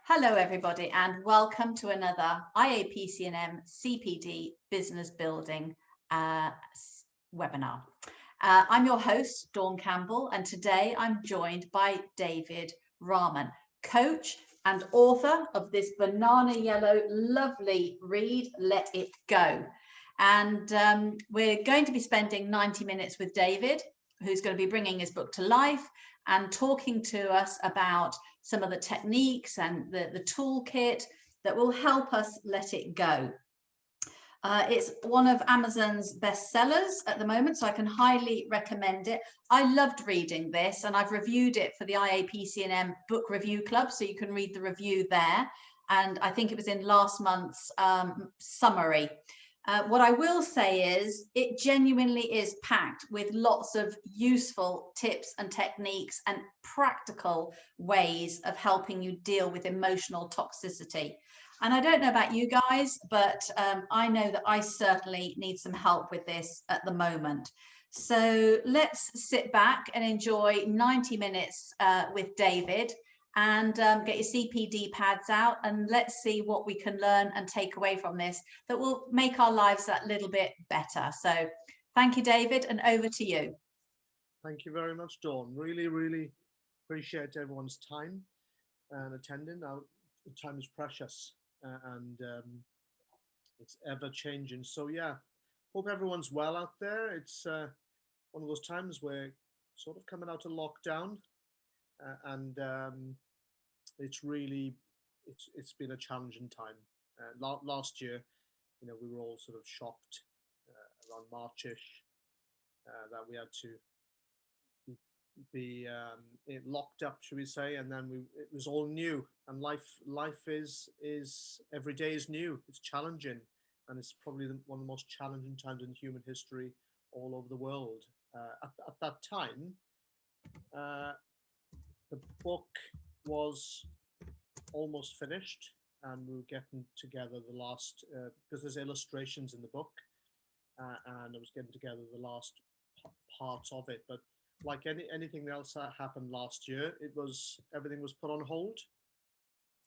Hello, everybody, and welcome to another IAPC&M CPD Business Building webinar. I'm your host, Dawn Campbell, and today I'm joined by David Rahman, coach and author of this banana yellow, lovely read, Let It Go. And we're going to be spending 90 minutes with David, who's going to be bringing his book to life and talking to us about some of the techniques and the toolkit that will help us let it go. It's one of Amazon's bestsellers at the moment, so I can highly recommend it. I loved reading this, and I've reviewed it for the IAPC&M Book Review Club, so you can read the review there. And I think it was in last month's summary. What I will say is it genuinely is packed with lots of useful tips and techniques and practical ways of helping you deal with emotional toxicity. And I don't know about you guys, but I know that I certainly need some help with this at the moment. So let's sit back and enjoy 90 minutes with David and get your CPD pads out, and let's see what we can learn and take away from this that will make our lives that little bit better. So thank you, David, and over to you. Thank you very much, Dawn. Really appreciate everyone's time and attending. Our time is precious and it's ever changing. So yeah, hope everyone's well out there. It's one of those times where sort of coming out of lockdown and it's been a challenging time. Last year, we were all sort of shocked around Marchish that we had to be locked up, should we say, and then it was all new, and life is every day is new. It's challenging, and it's probably one of the most challenging times in human history all over the world. At that time, the book was almost finished, and we were getting together the last because there's illustrations in the book, and I was getting together the last parts of it. But like anything else that happened last year, everything was put on hold.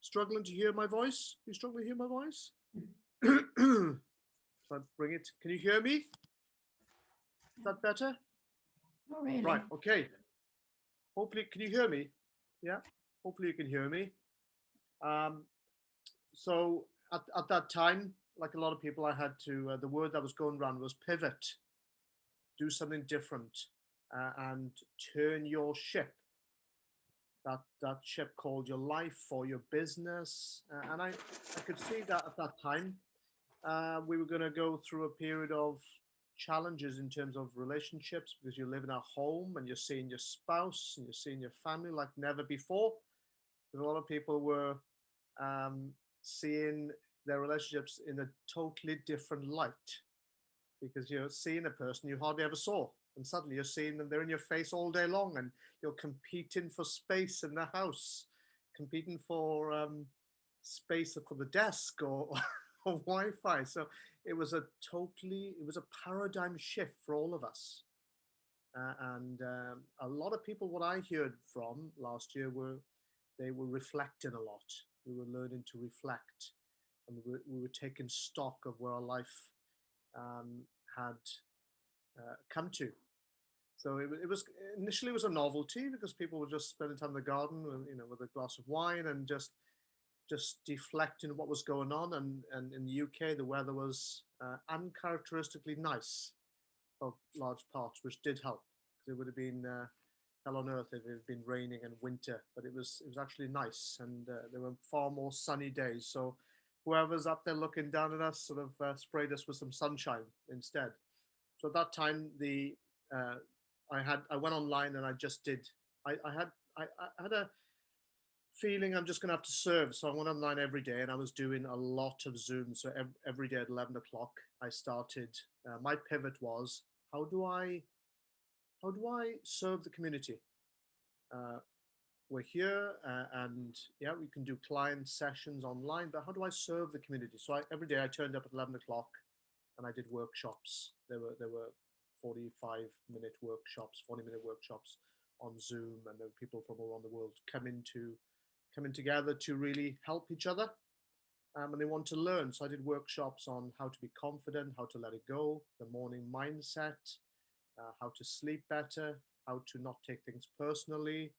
Struggling to hear my voice? You struggling to hear my voice? So I bring it. Can you hear me? Is that better? Not really. Right. Okay. Hopefully, can you hear me? Yeah. Hopefully you can hear me. So at that time, like a lot of people, I had to, the word that was going around was pivot, do something different, and turn your ship, that ship called your life or your business. And I could see that at that time, we were going to go through a period of challenges in terms of relationships, because you're living at home and you're seeing your spouse and you're seeing your family like never before. Because a lot of people were seeing their relationships in a totally different light, because you're seeing a person you hardly ever saw, and suddenly you're seeing them, they're in your face all day long, and you're competing for space in the house, competing for space for the desk or Wi-Fi. So it was a paradigm shift for all of us. And a lot of people, what I heard from last year they were reflecting a lot. We were learning to reflect, and we were taking stock of where our life had come to. So it was initially a novelty, because people were just spending time in the garden, with a glass of wine and just deflecting what was going on. And in the UK, the weather was uncharacteristically nice for large parts, which did help, because it would have been hell on earth if it had been raining and winter. But it was actually nice, and there were far more sunny days. So whoever's up there looking down at us sort of sprayed us with some sunshine instead. So at that time, I went online, and I had a feeling I'm just going to have to serve. So I went online every day, and I was doing a lot of Zoom. So every day at 11 o'clock, I started. My pivot was, how do I serve the community? We're here, and yeah, we can do client sessions online, but how do I serve the community? So every day I turned up at 11 o'clock, and I did workshops. There were 45-minute workshops, 40-minute workshops on Zoom, and there were people from all around the world come coming together to really help each other. And they want to learn. So I did workshops on how to be confident, how to let it go, the morning mindset, how to sleep better, how to not take things personally.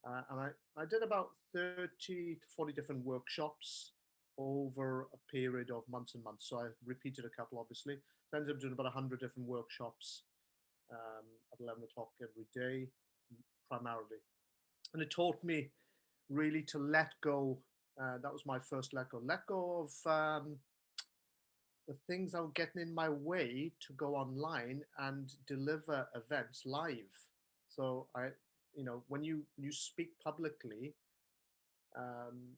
And I did about 30 to 40 different workshops over a period of months and months. So I repeated a couple, obviously. I ended up doing about 100 different workshops at 11 o'clock every day, primarily. And it taught me really to let go. That was my first let go. Let go of the things that were getting in my way to go online and deliver events live. So when you speak publicly, um,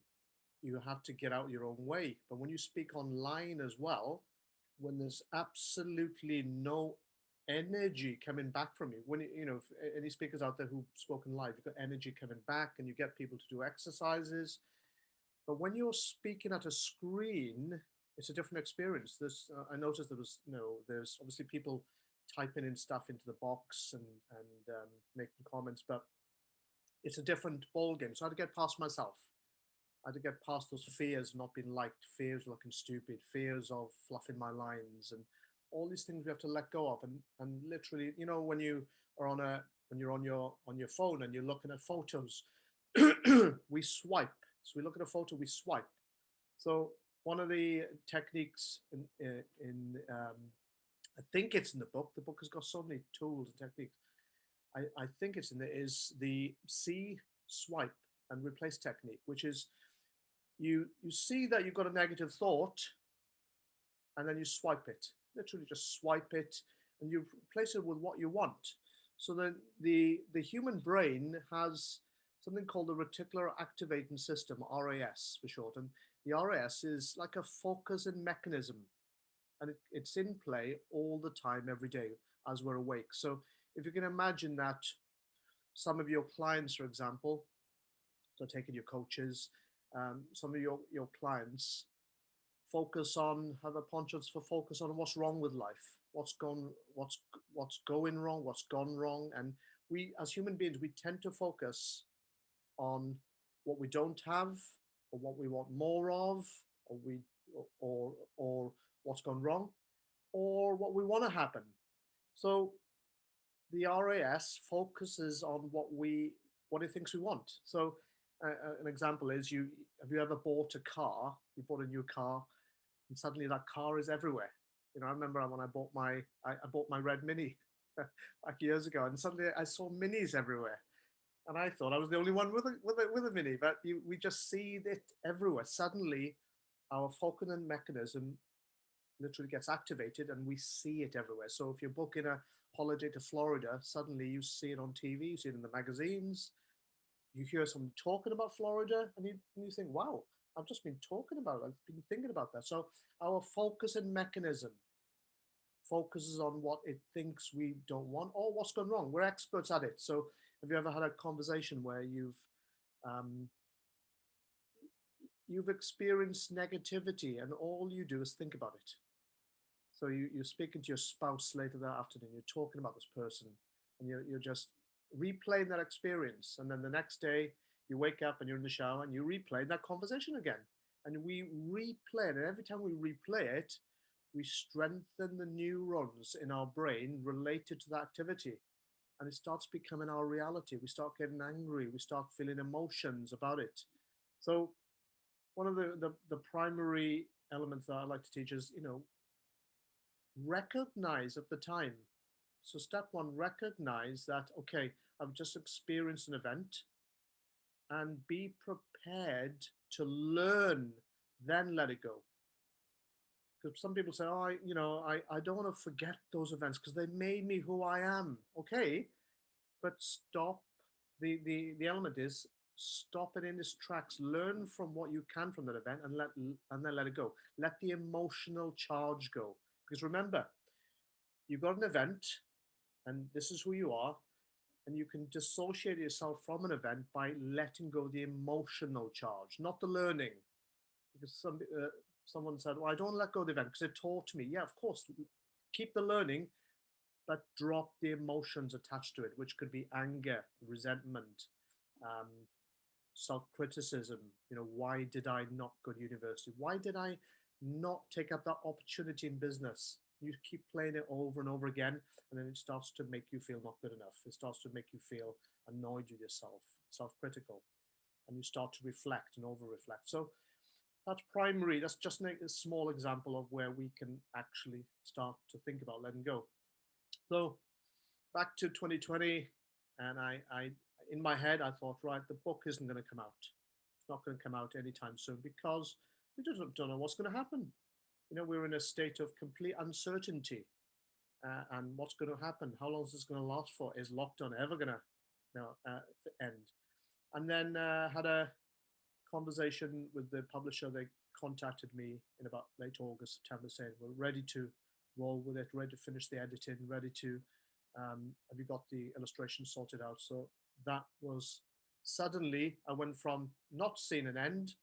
you have to get out your own way. But when you speak online as well, when there's absolutely no energy coming back from you, when if any speakers out there who've spoken live, you've got energy coming back, and you get people to do exercises. But when you're speaking at a screen, it's a different experience. I noticed there's obviously people typing in stuff into the box and making comments, but it's a different ball game. So I had to get past myself. I had to get past those fears of not being liked, fears of looking stupid, fears of fluffing my lines, and all these things we have to let go of. And literally, when you're on your phone and you're looking at photos, we swipe. So we look at a photo, we swipe. So one of the techniques I think it's in the book. The book has got so many tools and techniques. I think it's in there, is the see, swipe, and replace technique, which is you see that you've got a negative thought, and then you swipe it. Literally just swipe it, and you replace it with what you want. So then the human brain has something called the reticular activating system, RAS for short. And the RAS is like a focusing mechanism, and it's in play all the time, every day, as we're awake. So if you can imagine that some of your clients, for example, so taking your coaches, some of your clients have a penchant for focus on what's wrong with life, what's going wrong, what's gone wrong. And we, as human beings, we tend to focus on what we don't have, or what we want more of, or what's gone wrong, or what we want to happen. So the RAS focuses on what it thinks we want. So an example is, have you ever bought a car? You bought a new car, and suddenly that car is everywhere. I remember when I bought my red Mini back years ago, and suddenly I saw Minis everywhere, and I thought I was the only one with a Mini. But we just see it everywhere. Suddenly, our focusing mechanism literally gets activated, and we see it everywhere. So if you're booking a holiday to Florida, suddenly you see it on TV, you see it in the magazines, you hear someone talking about Florida, and you think, wow, I've just been talking about it. I've been thinking about that. So our focusing mechanism focuses on what it thinks we don't want, or what's gone wrong. We're experts at it. So have you ever had a conversation where you've experienced negativity, and all you do is think about it? So you're speaking to your spouse later that afternoon, you're talking about this person, and you're just replaying that experience. And then the next day you wake up and you're in the shower and you replay that conversation again. And we replay it. And every time we replay it, we strengthen the neurons in our brain related to that activity. And it starts becoming our reality. We start getting angry. We start feeling emotions about it. So one of the primary elements that I like to teach is, recognize at the time. So step one, recognize that, okay, I've just experienced an event, and be prepared to learn, then let it go. Because some people say, oh, I don't want to forget those events because they made me who I am. Okay, but stop. The element is, stop it in its tracks. Learn from what you can from that event, and then let it go. Let the emotional charge go. Because remember, you've got an event, and this is who you are, and you can dissociate yourself from an event by letting go the emotional charge, not the learning. Because someone said, well, I don't let go of the event because it taught me. Yeah, of course, keep the learning, but drop the emotions attached to it, which could be anger, resentment, self-criticism. Why did I not go to university? Why did I not take up that opportunity in business? You keep playing it over and over again, and then it starts to make you feel not good enough. It starts to make you feel annoyed with yourself, self-critical, and you start to reflect and over-reflect. So that's primary. That's just a small example of where we can actually start to think about letting go. So back to 2020, and I in my head, I thought, right, the book isn't going to come out. It's not going to come out anytime soon because we just don't know what's going to happen. We're in a state of complete uncertainty, and what's going to happen? How long is this going to last for? Is lockdown ever going to end? And then had a conversation with the publisher. They contacted me in about late August, September, saying we're ready to roll with it, ready to finish the editing, ready to have you got the illustration sorted out? So that was suddenly I went from not seeing an end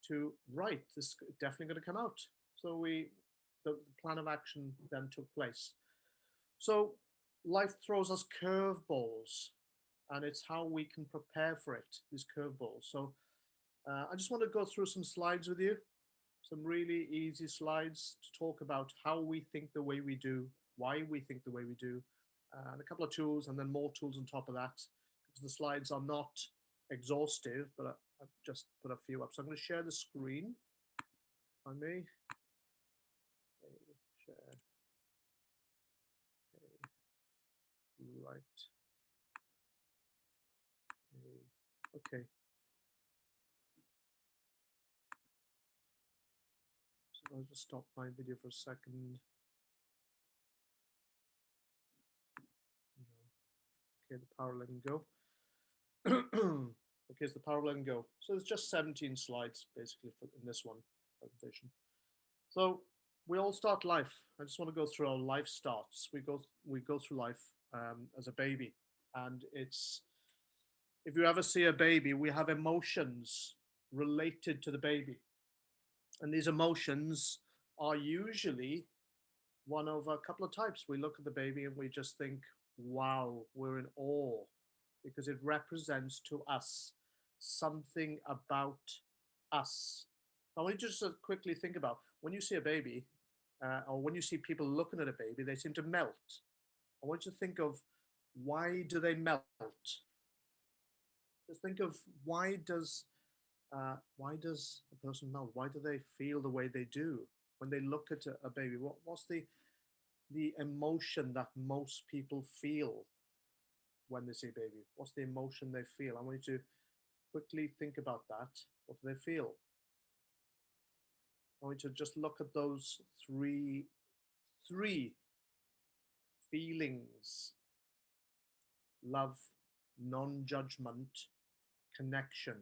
to right, this is definitely going to come out. So the plan of action then took place. So life throws us curveballs, and it's how we can prepare for it, these curveballs. So I just want to go through some slides with you, some really easy slides to talk about how we think the way we do, why we think the way we do, and a couple of tools, and then more tools on top of that, because the slides are not exhaustive, but I've just put a few up. So I'm going to share the screen, if I may. Okay, share. Okay. Right. Okay. So I'll just stop my video for a second. Okay, the power letting go. Okay, it's the power letting go. So it's just 17 slides basically in this one presentation. So we all start life. I just want to go through our life starts. We go through life as a baby, and it's, if you ever see a baby, we have emotions related to the baby, and these emotions are usually one of a couple of types. We look at the baby and we just think, wow, we're in awe, because it represents to us something about us. I want you just to quickly think about when you see a baby, or when you see people looking at a baby, they seem to melt. I want you to think of, why do they melt? Just think of, why does a person melt? Why do they feel the way they do when they look at a baby? What's the emotion that most people feel when they see a baby? What's the emotion they feel? I want you to quickly think about that. What do they feel? I want you to just look at those three feelings: love, non-judgment, connection.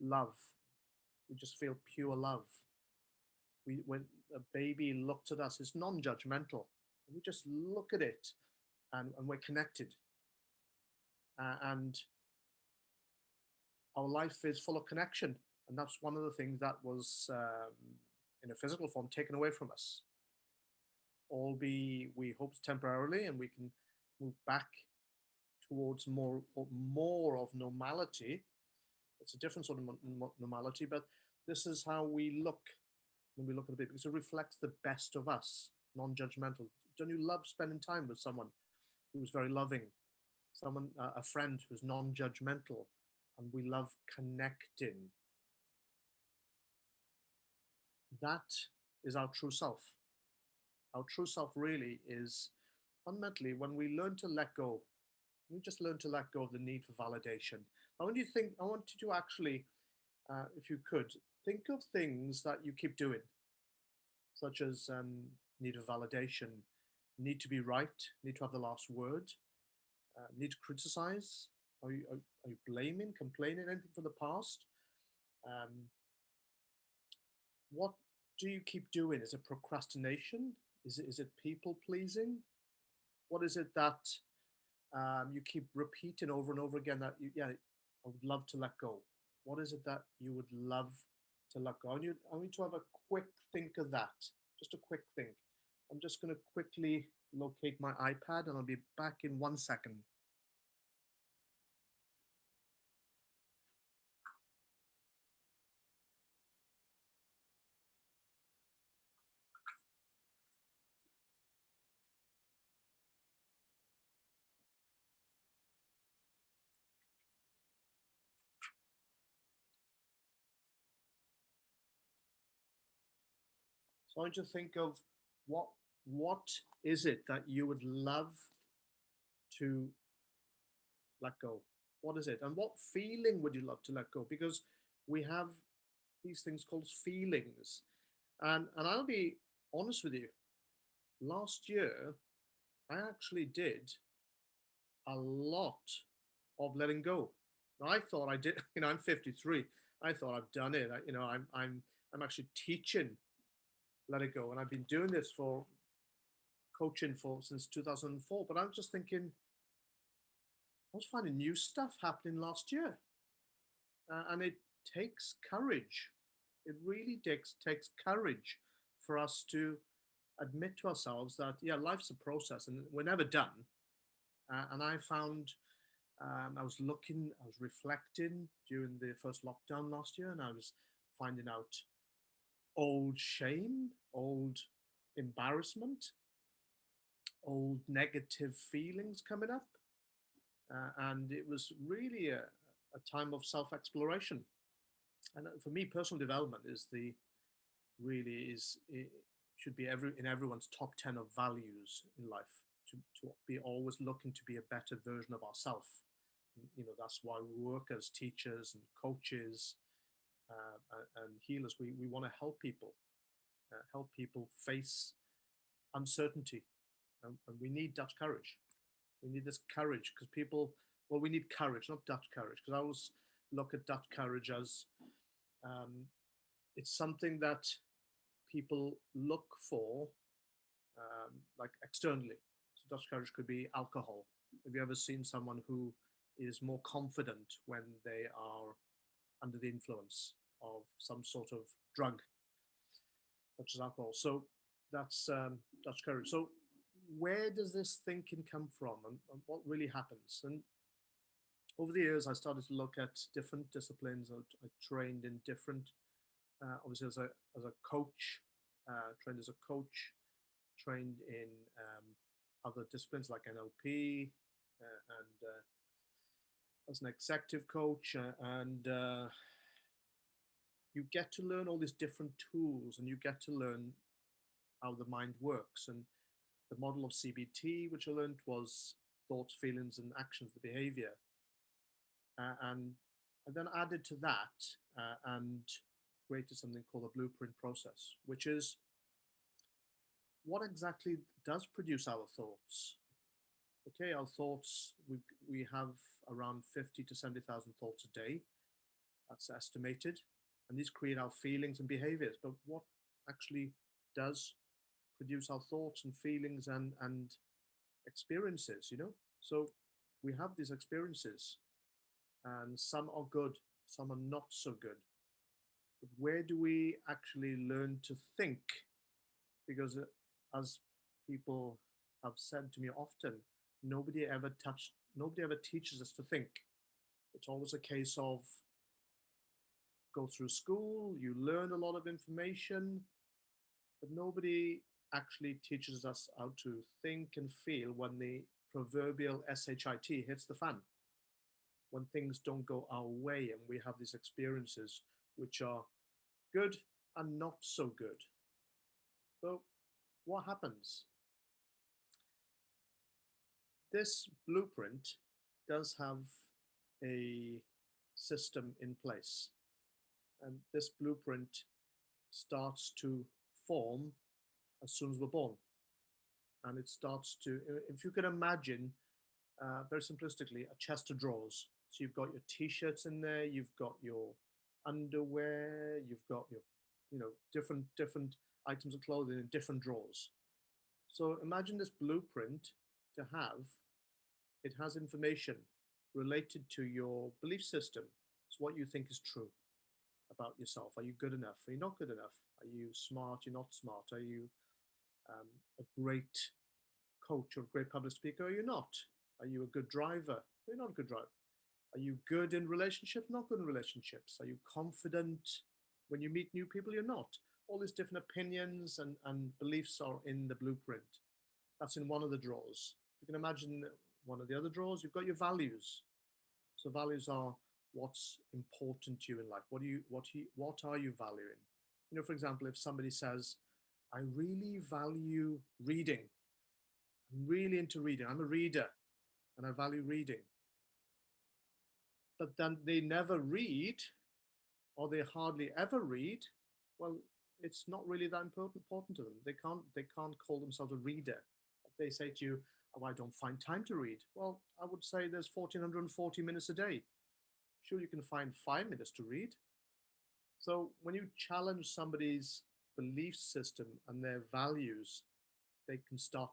Love. We just feel pure love. When a baby looks at us, it's non-judgmental. We just look at it, and we're connected. And our life is full of connection, and that's one of the things that was in a physical form taken away from us. We hope temporarily, and we can move back towards more of normality. It's a different sort of normality, but this is how we look when we look at a baby, because it reflects the best of us, non-judgmental. Don't you love spending time with someone who's very loving, someone, a friend who's non-judgmental, and we love connecting? That is our true self. Our true self really is fundamentally when we learn to let go. We just learn to let go of the need for validation. I want you to actually, if you could, think of things that you keep doing, such as need of validation, need to be right, need to have the last word, need to criticize. Are you blaming, complaining, anything from the past? What do you keep doing? Is it procrastination? Is it people pleasing? What is it that you keep repeating over and over again that I would love to let go? What is it that you would love to let go? I need to have a quick think of that. Just a quick think. I'm just going to quickly locate my iPad, and I'll be back in 1 second. So I want you to think of what what is it that you would love to let go? What is it? And what feeling would you love to let go? Because we have these things called feelings. And I'll be honest with you, last year I actually did a lot of letting go. Now, I thought I did, I'm 53. I thought I've done it. I'm actually teaching let it go. And I've been doing this for coaching for since 2004. But I'm just thinking, I was finding new stuff happening last year. And it takes courage. It really takes courage for us to admit to ourselves that, yeah, life's a process and we're never done. And I found I was looking, I was reflecting during the first lockdown last year, and I was finding out old shame, old embarrassment, old negative feelings coming up. And it was really a time of self exploration. And for me, personal development is the really is it should be in everyone's top 10 of values in life to be always looking to be a better version of ourselves. That's why we work as teachers and coaches and healers. We want to help people face uncertainty, and we need that courage. We need this courage because we need courage, not that courage. Because I always look at that courage as it's something that people look for, like externally. So Dutch courage could be alcohol. Have you ever seen someone who is more confident when they are under the influence of some sort of drug, such as alcohol? So that's Dutch courage. So where does this thinking come from, and what really happens? And over the years, I started to look at different disciplines. I trained in different, obviously as a coach, trained as a coach, trained in other disciplines like NLP, and as an executive coach, and you get to learn all these different tools, and you get to learn how the mind works. And the model of CBT, which I learned, was thoughts, feelings, and actions, the behavior. And I then added to that and created something called a blueprint process, which is what exactly does produce our thoughts. Okay, our thoughts, we have around 50 to 70,000 thoughts a day. That's estimated. And these create our feelings and behaviors. But what actually does produce our thoughts and feelings and experiences, So we have these experiences, and some are good, some are not so good. But where do we actually learn to think? Because as people have said to me often, nobody ever teaches us to think. It's always a case of go through school, you learn a lot of information, but nobody actually teaches us how to think and feel when the proverbial SHIT hits the fan. When things don't go our way and we have these experiences which are good and not so good. So what happens? This blueprint does have a system in place, and this blueprint starts to form as soon as we're born. And it starts to, if you can imagine, very simplistically, a chest of drawers. So you've got your t-shirts in there, you've got your underwear, you've got your, different items of clothing in different drawers. So imagine this blueprint to have, it has information related to your belief system. It's what you think is true about yourself. Are you good enough? Are you not good enough? Are you smart? You're not smart? Are you a great coach or a great public speaker? Are you not? Are you a good driver? You're not a good driver. Are you good in relationships? Not good in relationships. Are you confident when you meet new people? You're not. All these different opinions and beliefs are in the blueprint. That's in one of the drawers. You can imagine one of the other drawers, you've got your values. So values are what's important to you in life. What are you valuing? For example, if somebody says, I really value reading. I'm really into reading. I'm a reader and I value reading. But then they never read or they hardly ever read. Well, it's not really that important to them. They can't call themselves a reader. If they say to you, "Oh, I don't find time to read," well, I would say there's 1440 minutes a day. Sure, you can find 5 minutes to read. So when you challenge somebody's belief system and their values, they can start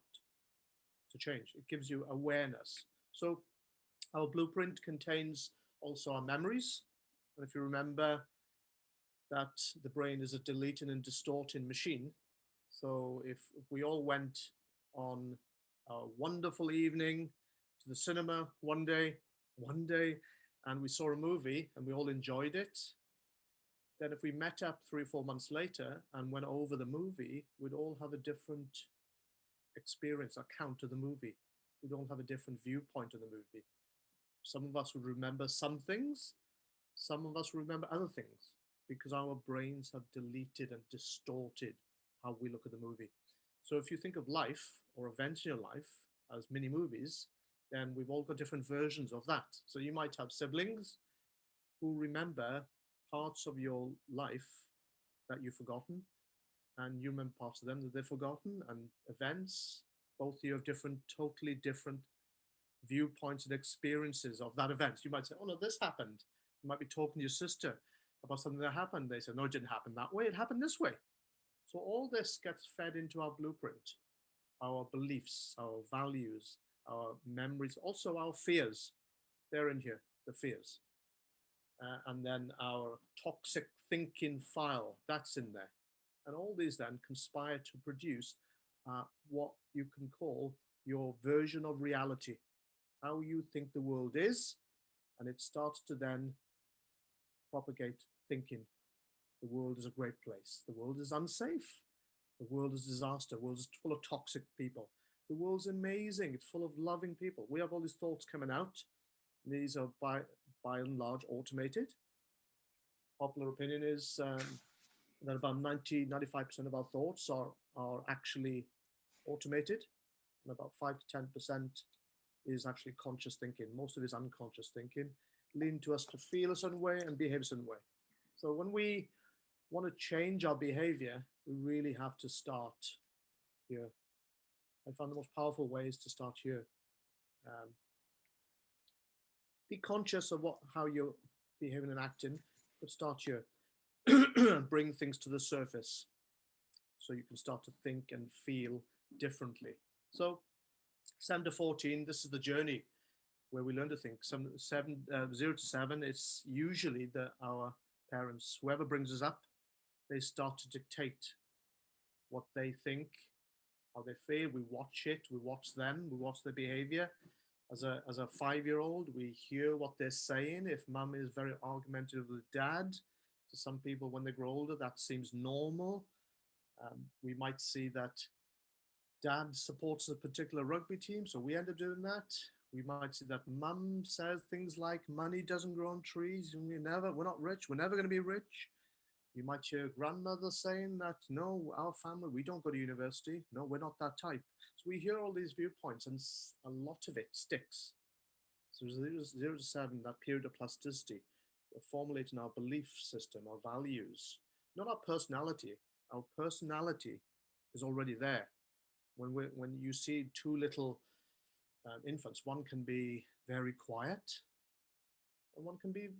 to change. It gives you awareness. So our blueprint contains also our memories. And if you remember that the brain is a deleting and distorting machine. So if we all went on a wonderful evening to the cinema one day, and we saw a movie and we all enjoyed it, then if we met up 3 or 4 months later and went over the movie, we'd all have a different experience, account of the movie. We'd all have a different viewpoint of the movie. Some of us would remember some things, some of us remember other things because our brains have deleted and distorted how we look at the movie. So if you think of life or events in your life as mini movies, then we've all got different versions of that. So you might have siblings who remember parts of your life that you've forgotten, and you remember parts of them that they've forgotten, and events. Both of you have different, totally different viewpoints and experiences of that event. You might say, "Oh no, this happened." You might be talking to your sister about something that happened. They say, "No, it didn't happen that way. It happened this way." So all this gets fed into our blueprint, our beliefs, our values, our memories, also our fears. They're in here, the fears. And then our toxic thinking file, that's in there. And all these then conspire to produce what you can call your version of reality, how you think the world is. And it starts to then propagate thinking the world is a great place, the world is unsafe, the world is disaster, the world is full of toxic people, the world's amazing, it's full of loving people. We have all these thoughts coming out. These are by and large automated. Popular opinion is that about 95% of our thoughts are actually automated, and about 5 to 10% is actually conscious thinking. Most of it is unconscious thinking, leading to us to feel a certain way and behave a certain way. So when we want to change our behavior, we really have to start here. I found the most powerful way is to start here. Be conscious of how you're behaving and acting, but start here. Bring things to the surface so you can start to think and feel differently. So 7 to 14, this is the journey where we learn to think. 0 to 7, it's usually our parents, whoever brings us up, they start to dictate what they think, how they feel. We watch it, we watch them, we watch their behavior. As a 5-year-old, we hear what they're saying. If mum is very argumentative with dad, to some people when they grow older, that seems normal. We might see that dad supports a particular rugby team, so we end up doing that. We might see that mum says things like money doesn't grow on trees, and we're not rich, we're never going to be rich. You might hear grandmother saying that, no, our family, we don't go to university. No, we're not that type. So we hear all these viewpoints and a lot of it sticks. So 0 to 7, that period of plasticity, we're formulating our belief system, our values, not our personality. Our personality is already there. When you see two little infants, one can be very quiet and one can be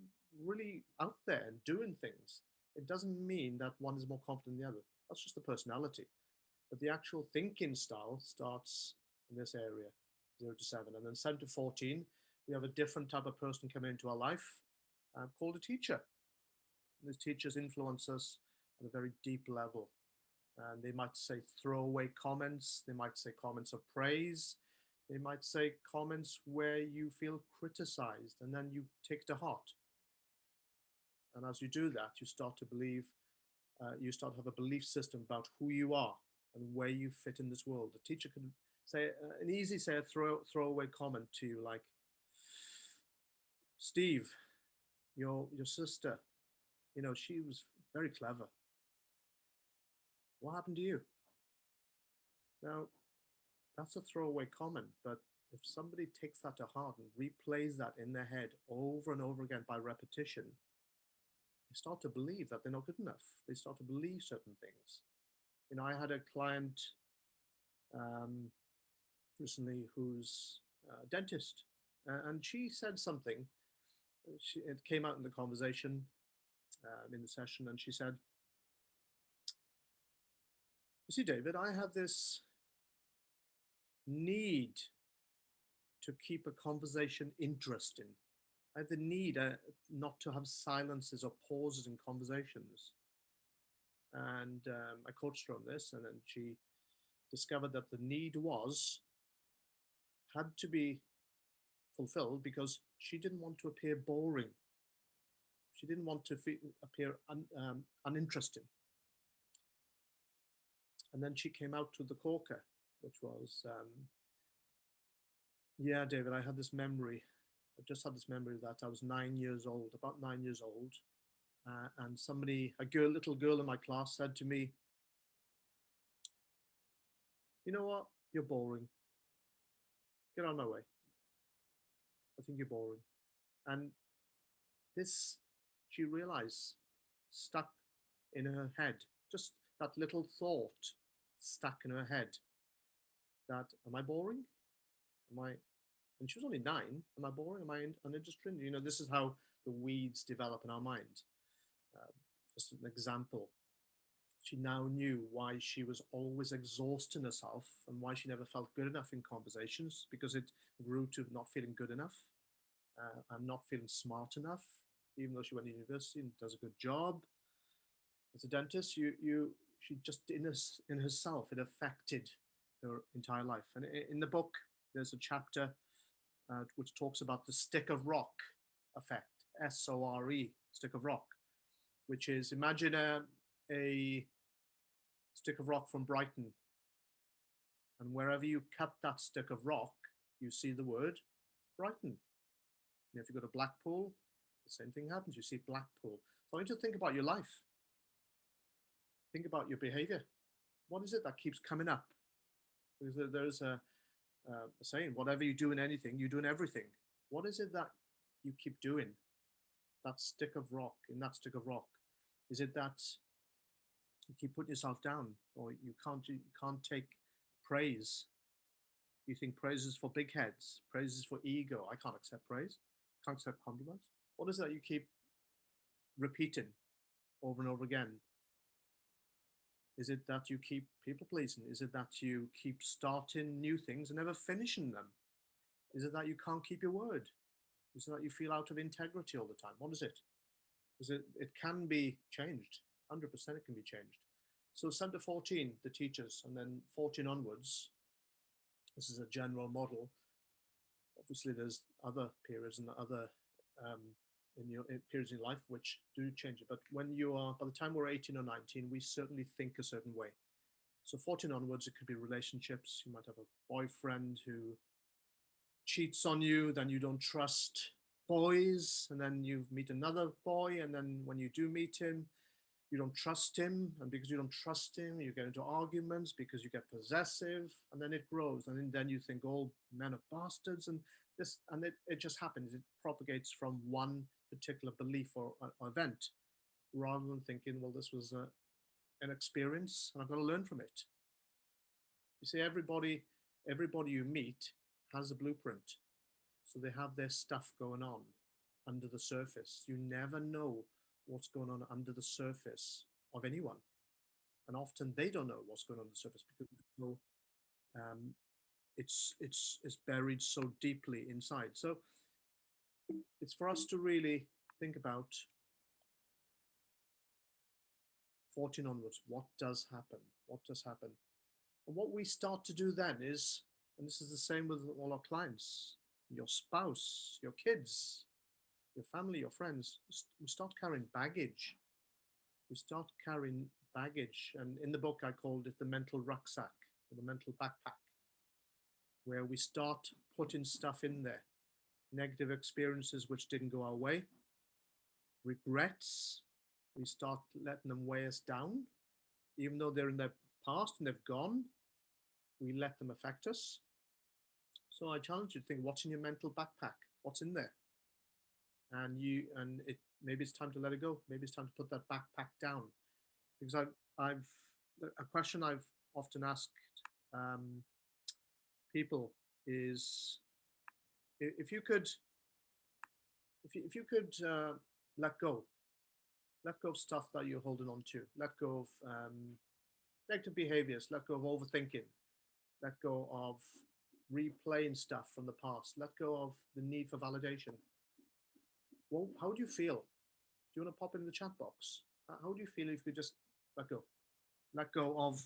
really out there and doing things. It doesn't mean that one is more confident than the other. That's just the personality. But the actual thinking style starts in this area, 0 to 7. And then 7 to 14, we have a different type of person coming into our life called a teacher. And these teachers influence us at a very deep level. And they might say throwaway comments. They might say comments of praise. They might say comments where you feel criticized and then you take to heart. And as you do that, you start to believe, you start to have a belief system about who you are and where you fit in this world. The teacher can say a throwaway comment to you like, Steve, your sister, she was very clever. What happened to you? Now, that's a throwaway comment, but if somebody takes that to heart and replays that in their head over and over again by repetition, they start to believe that they're not good enough. They start to believe certain things. You know, I had a client um, recently who's a dentist, and she said something. It came out in the conversation in the session, and she said, "You see, David, I have this need to keep a conversation interesting. I have the need not to have silences or pauses in conversations." And I coached her on this, and then she discovered that the need had to be fulfilled because she didn't want to appear boring. She didn't want to appear uninteresting. And then she came out to the corker, which was, yeah, David, I had this memory. I just had this memory that I was 9 years old, about 9 years old. And somebody, little girl in my class said to me, "You know what? You're boring. Get out of my way. I think you're boring." And this, she realized, stuck in her head, just that little thought stuck in her head that, am I boring? Am I, and she was only 9, am I boring? Am I uninterested? You know, this is how the weeds develop in our mind. Just an example. She now knew why she was always exhausting herself and why she never felt good enough in conversations, because it grew to not feeling good enough and not feeling smart enough, even though she went to university and does a good job as a dentist. She just in herself, it affected her entire life. And in the book, there's a chapter which talks about the stick of rock effect, SORE, stick of rock, which is, imagine a stick of rock from Brighton, and wherever you cut that stick of rock, you see the word Brighton. And if you go to Blackpool, the same thing happens. You see Blackpool. So I want you to think about your life. Think about your behavior. What is it that keeps coming up? Because there's a saying, whatever you do in anything, you do in everything. What is it that you keep doing? That stick of rock, in that stick of rock. Is it that you keep putting yourself down, or you can't take praise? You think praise is for big heads, praise is for ego. I can't accept praise, can't accept compliments. What is it that you keep repeating over and over again? Is it that you keep people pleasing? Is it that you keep starting new things and never finishing them? Is it that you can't keep your word? Is it that you feel out of integrity all the time? What is it? Because it can be changed. 100% it can be changed. So 7 to 14, the teachers, and then 14 onwards, this is a general model. Obviously, there's other periods and other periods in life which do change it. But when you are, by the time we're 18 or 19, we certainly think a certain way. So 14 onwards, it could be relationships. You might have a boyfriend who cheats on you, then you don't trust boys, and then you meet another boy, and then when you do meet him, you don't trust him, and because you don't trust him, you get into arguments because you get possessive, and then it grows, and then you think all men are bastards, and it just happens. It propagates from one particular belief or event, rather than thinking, well, this was an experience, and I've got to learn from it. You see, everybody you meet has a blueprint, so they have their stuff going on under the surface. You never know what's going on under the surface of anyone, and often they don't know what's going on the surface because it's buried so deeply inside. So it's for us to really think about 14 onwards. What does happen? What does happen? And what we start to do then is, and this is the same with all our clients, your spouse, your kids, your family, your friends, we start carrying baggage. We start carrying baggage. And in the book, I called it the mental rucksack or the mental backpack, where we start putting stuff in there. Negative experiences which didn't go our way, regrets, we start letting them weigh us down, even though they're in their past and they've gone. we let them affect us. So I challenge you to think, what's in your mental backpack? What's in there? And it maybe it's time to let it go. Maybe it's time to put that backpack down. Because I've a question I've often asked um, people is, if you could let go, of stuff that you're holding on to, let go of negative behaviors, let go of overthinking, let go of replaying stuff from the past, let go of the need for validation. Well, how do you feel? Do you want to pop in the chat box? How do you feel if you just let go? Let go of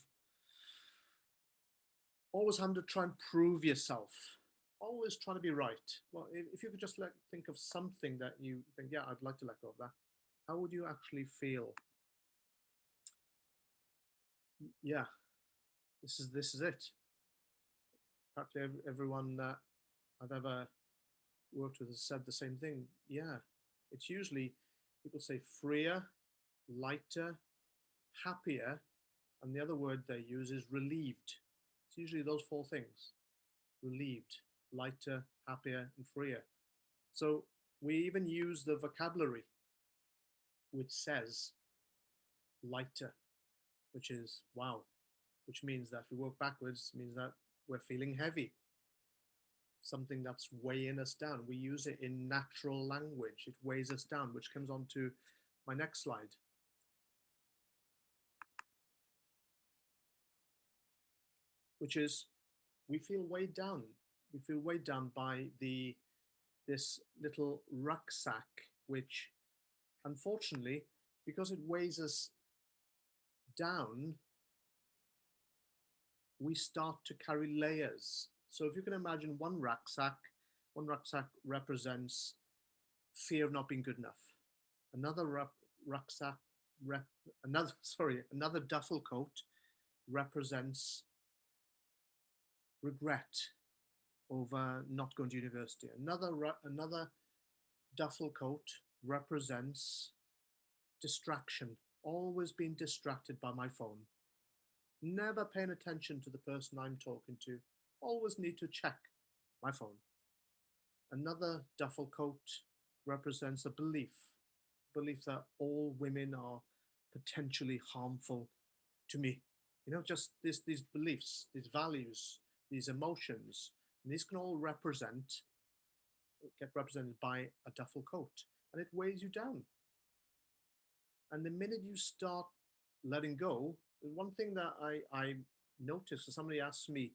always having to try and prove yourself, always trying to be right. Well, if you could just think of something that you think, yeah, I'd like to let go of that. How would you actually feel? Yeah, this is it. Practically everyone that I've ever worked with has said the same thing. Yeah, it's usually people say freer, lighter, happier, and the other word they use is relieved. It's usually those four things: relieved, lighter, happier, and freer. So we even use the vocabulary which says lighter, which is wow, which means that if we work backwards, it means that we're feeling heavy, something that's weighing us down. We use it in natural language. It weighs us down, which comes on to my next slide. Which is, we feel weighed down. We feel weighed down by this little rucksack, which unfortunately, because it weighs us down, we start to carry layers. So if you can imagine one rucksack represents fear of not being good enough. Another another duffel coat represents regret over not going to university. Another duffel coat represents distraction, always being distracted by my phone, never paying attention to the person I'm talking to, always need to check my phone. Another duffel coat represents a belief that all women are potentially harmful to me. You know, just these beliefs, these values, these emotions, and these can all get represented by a duffel coat, and it weighs you down. And the minute you start letting go, one thing that I noticed, somebody asked me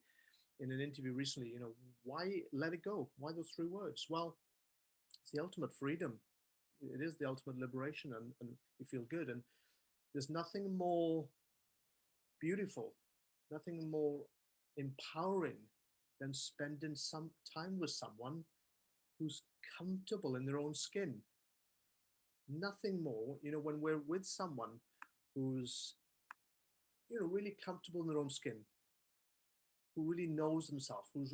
in an interview recently, you know, why let it go? Why those three words? Well, it's the ultimate freedom. It is the ultimate liberation, and you feel good. And there's nothing more beautiful, nothing more empowering than spending some time with someone who's comfortable in their own skin. Nothing more, you know, when we're with someone who's, you know, really comfortable in their own skin, who really knows themselves, who's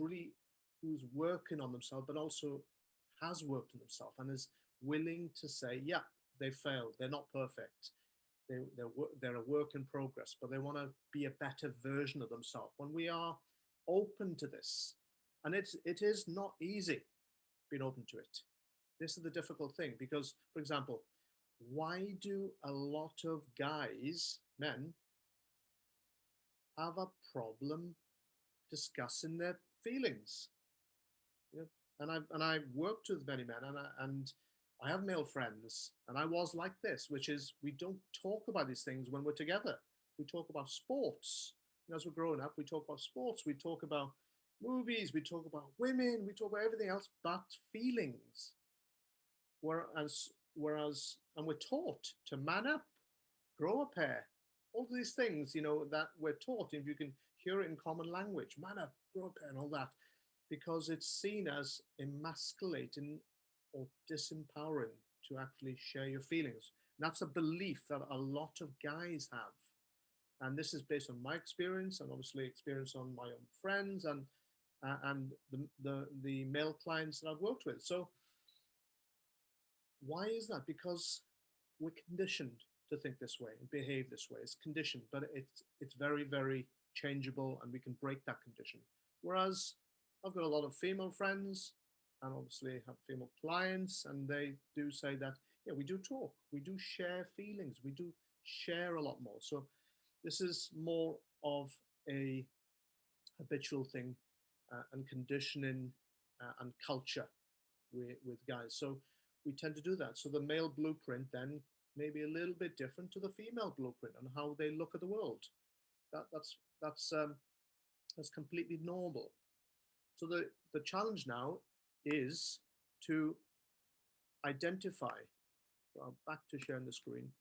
working on themselves, but also has worked on themselves and is willing to say, yeah, they failed, they're not perfect, they're a work in progress, but they want to be a better version of themselves. When we are open to this, and it is not easy being open to it. This is the difficult thing, because, for example, why do a lot of guys, men, have a problem discussing their feelings? You know, and I've worked with many men, and I have male friends, and I was like this, which is, we don't talk about these things when we're together. We talk about sports. And as we're growing up, we talk about sports, we talk about movies, we talk about women, we talk about everything else but feelings. Whereas, and we're taught to man up, grow a pair, all these things, you know, that we're taught. If you can hear it in common language, man up, grow a pair, and all that, because it's seen as emasculating or disempowering to actually share your feelings. And that's a belief that a lot of guys have. And this is based on my experience, and obviously experience on my own friends and the male clients that I've worked with. So why is that? Because we're conditioned to think this way and behave this way. It's conditioned, but it's very, very changeable, and we can break that condition. Whereas I've got a lot of female friends and obviously have female clients, and they do say that, yeah, we do talk, we do share feelings, we do share a lot more. So this is more of a habitual thing and conditioning and culture with guys. So we tend to do that. So the male blueprint then may be a little bit different to the female blueprint on how they look at the world. That's completely normal. So the challenge now is to identify. So I'm back to sharing the screen.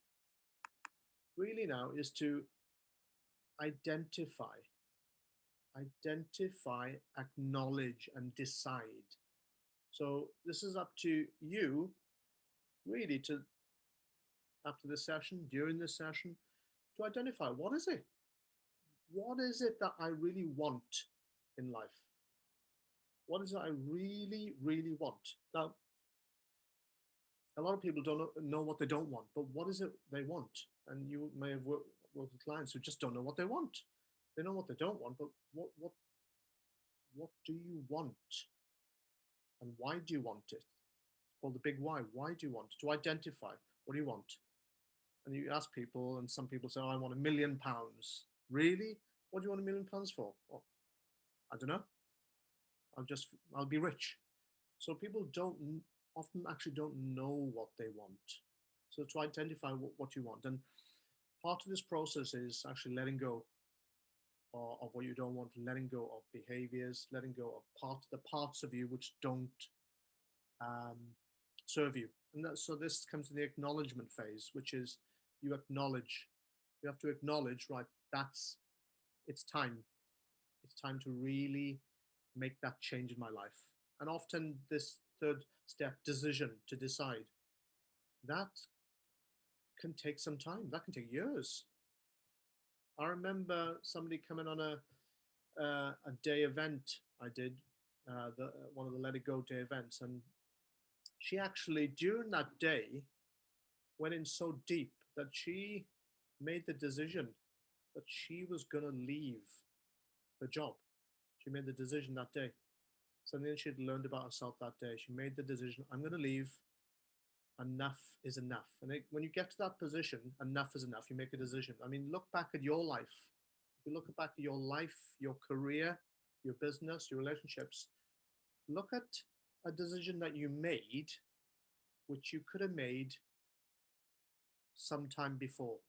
Really now is to identify, acknowledge, and decide. So this is up to you, really, to after this session, during this session, to identify what is it that I really want in life. What is it I really, really want? Now, a lot of people don't know what they don't want, but what is it they want? And you may have worked with clients who just don't know what they want. They know what they don't want, but what do you want? And why do you want it? It's called the big why. Why do you want it? To identify, what do you want? And you ask people, and some people say, oh, I want £1 million. Really? What do you want £1 million for? Well, I don't know. I'll be rich. So people often actually don't know what they want. So to identify what you want. And part of this process is actually letting go of what you don't want, letting go of behaviors, letting go of the parts of you which don't serve you. And so this comes to the acknowledgement phase, which is you acknowledge. You have to acknowledge, right, it's time. It's time to really make that change in my life. And often this third step, decision, to decide, that can take some time. That can take years. I remember somebody coming on a day event I did, one of the Let It Go day events, and she actually, during that day, went in so deep that she made the decision that she was going to leave the job. She made the decision that day. Something she'd learned about herself that day. She made the decision, I'm going to leave. Enough is enough. And when you get to that position, enough is enough, you make a decision. I mean, look back at your life. If you look back at your life, your career, your business, your relationships, look at a decision that you made, which you could have made sometime before.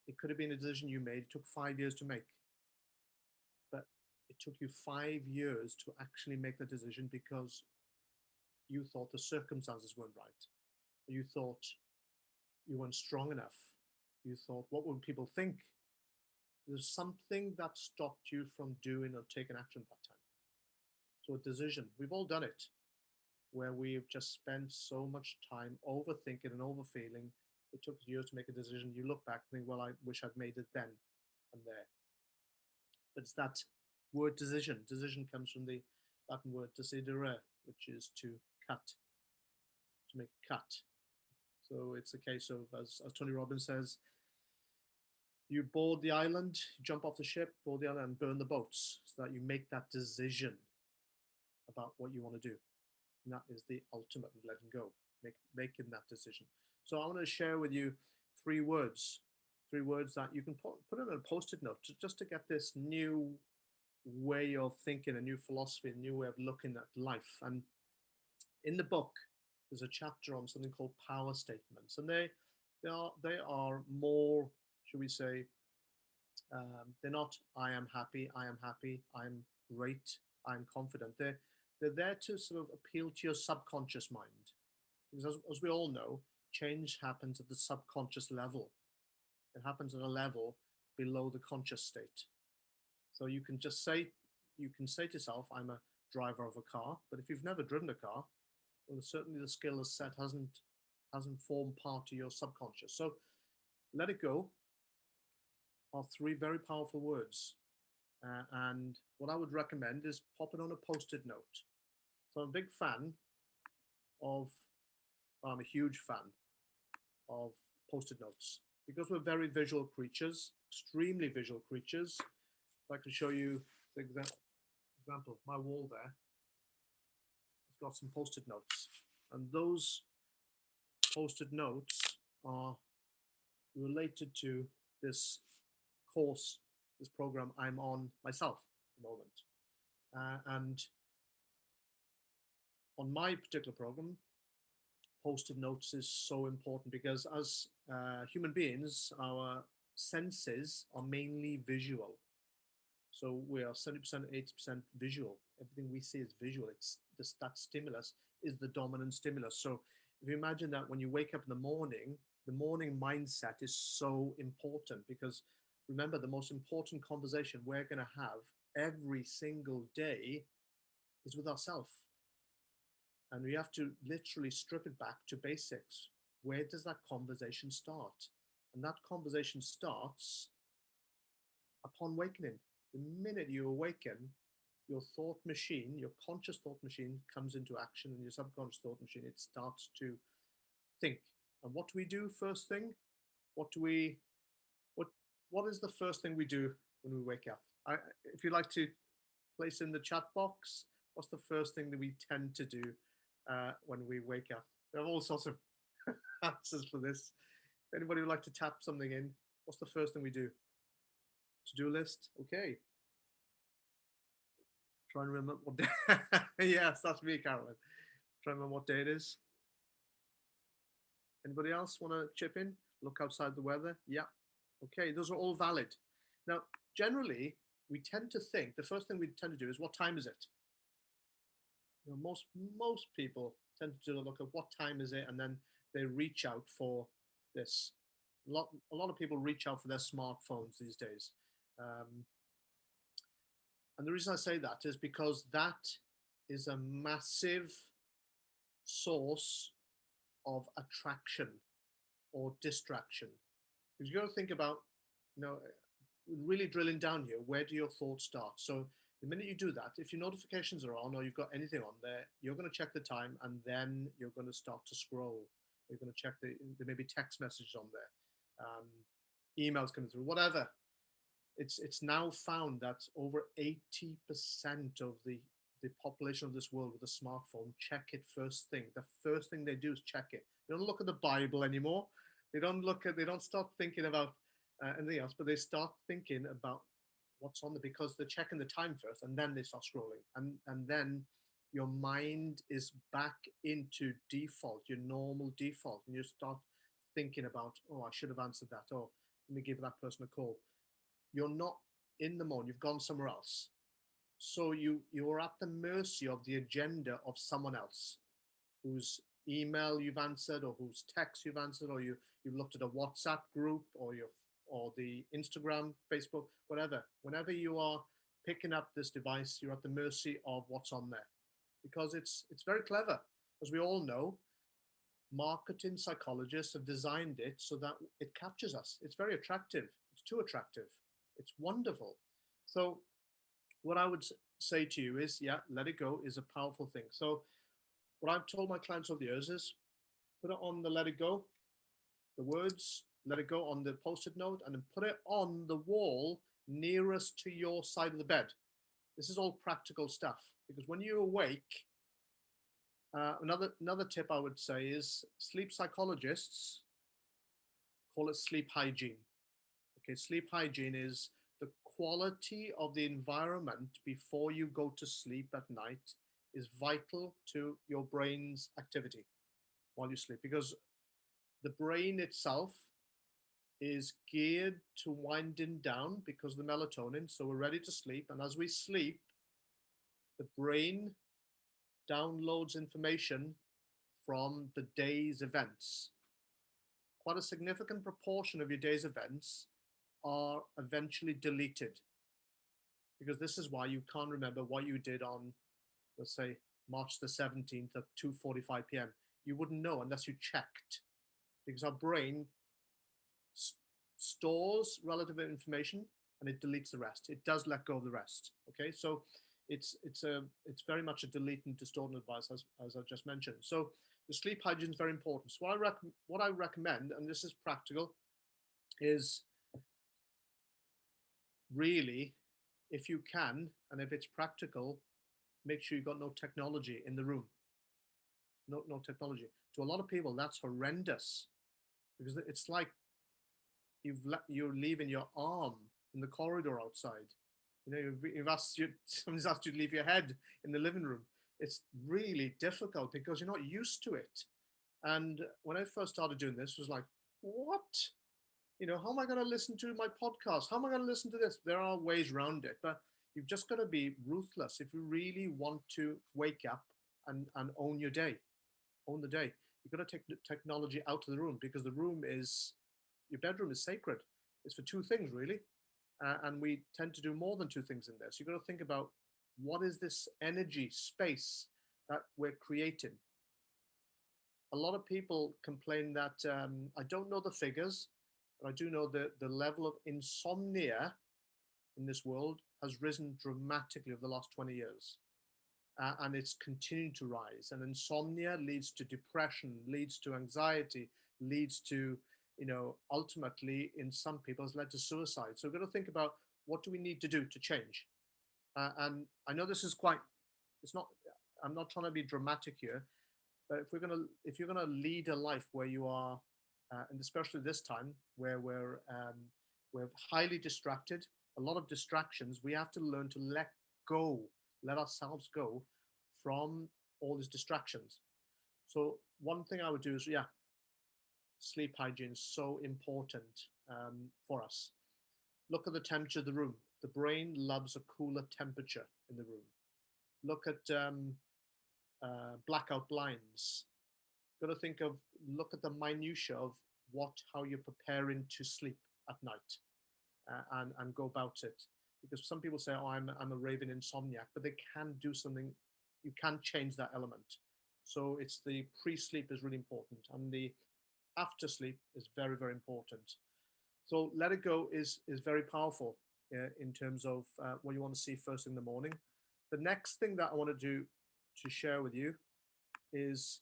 It could have been a decision you made. It took 5 years to make. But it took you 5 years to actually make the decision because you thought the circumstances weren't right. You thought you weren't strong enough. You thought, what would people think? There's something that stopped you from doing or taking action at that time. So a decision, we've all done it, where we've just spent so much time overthinking and overfeeling. It took years to make a decision. You look back and think, well, I wish I'd made it then and there. But it's that word decision. Decision comes from the Latin word decidere, which is to cut, to make a cut. So it's a case of, as Tony Robbins says, you board the island, you jump off the ship, board the island, and burn the boats, so that you make that decision about what you want to do. And that is the ultimate of letting go, making that decision. So I want to share with you three words that you can put in a post-it note just to get this new way of thinking, a new philosophy, a new way of looking at life. And in the book, there's a chapter on something called power statements, and they are more, should we say, they're not I am happy, I'm great, I'm confident. They're there to sort of appeal to your subconscious mind, because as we all know, change happens at the subconscious level. It happens at a level below the conscious state. So you can say to yourself, I'm a driver of a car, but if you've never driven a car, well, certainly the skill set hasn't formed part of your subconscious. So let it go are three very powerful words. And what I would recommend is pop it on a post-it note. So I'm a big fan of, I'm a huge fan of post-it notes, because we're very visual creatures. extremely visual creatures. If I can show you the example, my wall there has got some post-it notes, and those post-it notes are related to this course, this program I'm on myself at the moment. And on my particular program, post-it notes is so important because as human beings, our senses are mainly visual. So we are 70%, 80% visual. Everything we see is visual. It's this, that stimulus is the dominant stimulus. So if you imagine that when you wake up in the morning mindset is so important, because remember, the most important conversation we're going to have every single day is with ourselves. And we have to literally strip it back to basics. Where does that conversation start? And that conversation starts upon wakening. The minute you awaken, your thought machine, your conscious thought machine comes into action, and your subconscious thought machine, it starts to think. And what do we do first thing? What is the first thing we do when we wake up? If you'd like to place in the chat box, what's the first thing that we tend to do when we wake up? We have all sorts of answers for this. Anybody would like to tap something in? What's the first thing we do? To-do list? Okay. Try and remember what day. Yes, that's me, Carolyn. Try and remember what day it is. Anybody else want to chip in? Look outside the weather? Yeah. Okay, those are all valid. Now, generally, we tend to think, the first thing we tend to do is, what time is it? You know, most people tend to look at what time is it, and then they reach out for this. A lot of people reach out for their smartphones these days. And the reason I say that is because that is a massive source of attraction or distraction. Because you got to think about, you know, really drilling down here, where do your thoughts start? So the minute you do that, if your notifications are on or you've got anything on there, you're going to check the time, and then you're going to start to scroll. You're going to check there may be text messages on there, emails coming through, whatever. It's now found that over 80% of the population of this world with a smartphone check it first thing. The first thing they do is check it. They don't look at the Bible anymore. They don't start thinking about anything else, but they start thinking about what's on there, because they're checking the time first, and then they start scrolling, and then your mind is back into default, your normal default, and you start thinking about, oh, I should have answered that, or let me give that person a call. You're not in the moment, you've gone somewhere else. So you're at the mercy of the agenda of someone else, whose email you've answered, or whose text you've answered, or you've looked at a WhatsApp group, or the Instagram, Facebook, whatever. Whenever you are picking up this device, you're at the mercy of what's on there, because it's very clever. As we all know, marketing psychologists have designed it so that it captures us. It's very attractive. It's too attractive. It's wonderful. So what I would say to you is, yeah, let it go is a powerful thing. So what I've told my clients over the years is, put it on the let it go, the words, let it go on the post-it note, and then put it on the wall nearest to your side of the bed. This is all practical stuff, because when you awake, another tip I would say is, sleep psychologists call it sleep hygiene. Okay, sleep hygiene is the quality of the environment before you go to sleep at night is vital to your brain's activity while you sleep, because the brain itself is geared to winding down because of the melatonin. So we're ready to sleep. And as we sleep, the brain downloads information from the day's events. Quite a significant proportion of your day's events are eventually deleted, because this is why you can't remember what you did on, let's say, March the 17th at 2:45 p.m. You wouldn't know unless you checked, because our brain stores relative information and it deletes the rest. It does let go of the rest. Okay, so it's very much a delete and distort advice, as I've just mentioned. So the sleep hygiene is very important. So what I recommend, and this is practical, is really, if you can, and if it's practical, make sure you've got no technology in the room. No technology. To a lot of people, that's horrendous because it's like you're leaving your arm in the corridor outside. You know, you've asked you someone's asked you to leave your head in the living room. It's really difficult because you're not used to it. And when I first started doing this, it was like, what? You know, how am I going to listen to my podcast? How am I going to listen to this? There are ways around it, but you've just got to be ruthless if you really want to wake up and own your day, own the day. You've got to take the technology out of the room because the room is your bedroom is sacred. It's for two things really, and we tend to do more than two things in there. So you've got to think about what is this energy space that we're creating. A lot of people complain that I don't know the figures, but I do know that the level of insomnia in this world has risen dramatically over the last 20 years. And it's continuing to rise. And insomnia leads to depression, leads to anxiety, leads to, you know, ultimately in some people has led to suicide. So we've got to think about what do we need to do to change. And I know this is quite, it's not, I'm not trying to be dramatic here, but if you're gonna lead a life where you are, and especially this time where we're highly distracted, a lot of distractions, we have to learn to let ourselves go from all these distractions. So one thing I would do is, yeah, sleep hygiene is so important for us. Look at the temperature of the room. The brain loves a cooler temperature in the room. Look at blackout blinds. Got to look at the minutia of how you're preparing to sleep at night, and go about it. Because some people say, "Oh, I'm a raving insomniac," but they can do something. You can change that element. So it's the pre-sleep is really important, and the after sleep is very, very important. So let it go is very powerful in terms of what you want to see first in the morning. The next thing that I want to do to share with you is,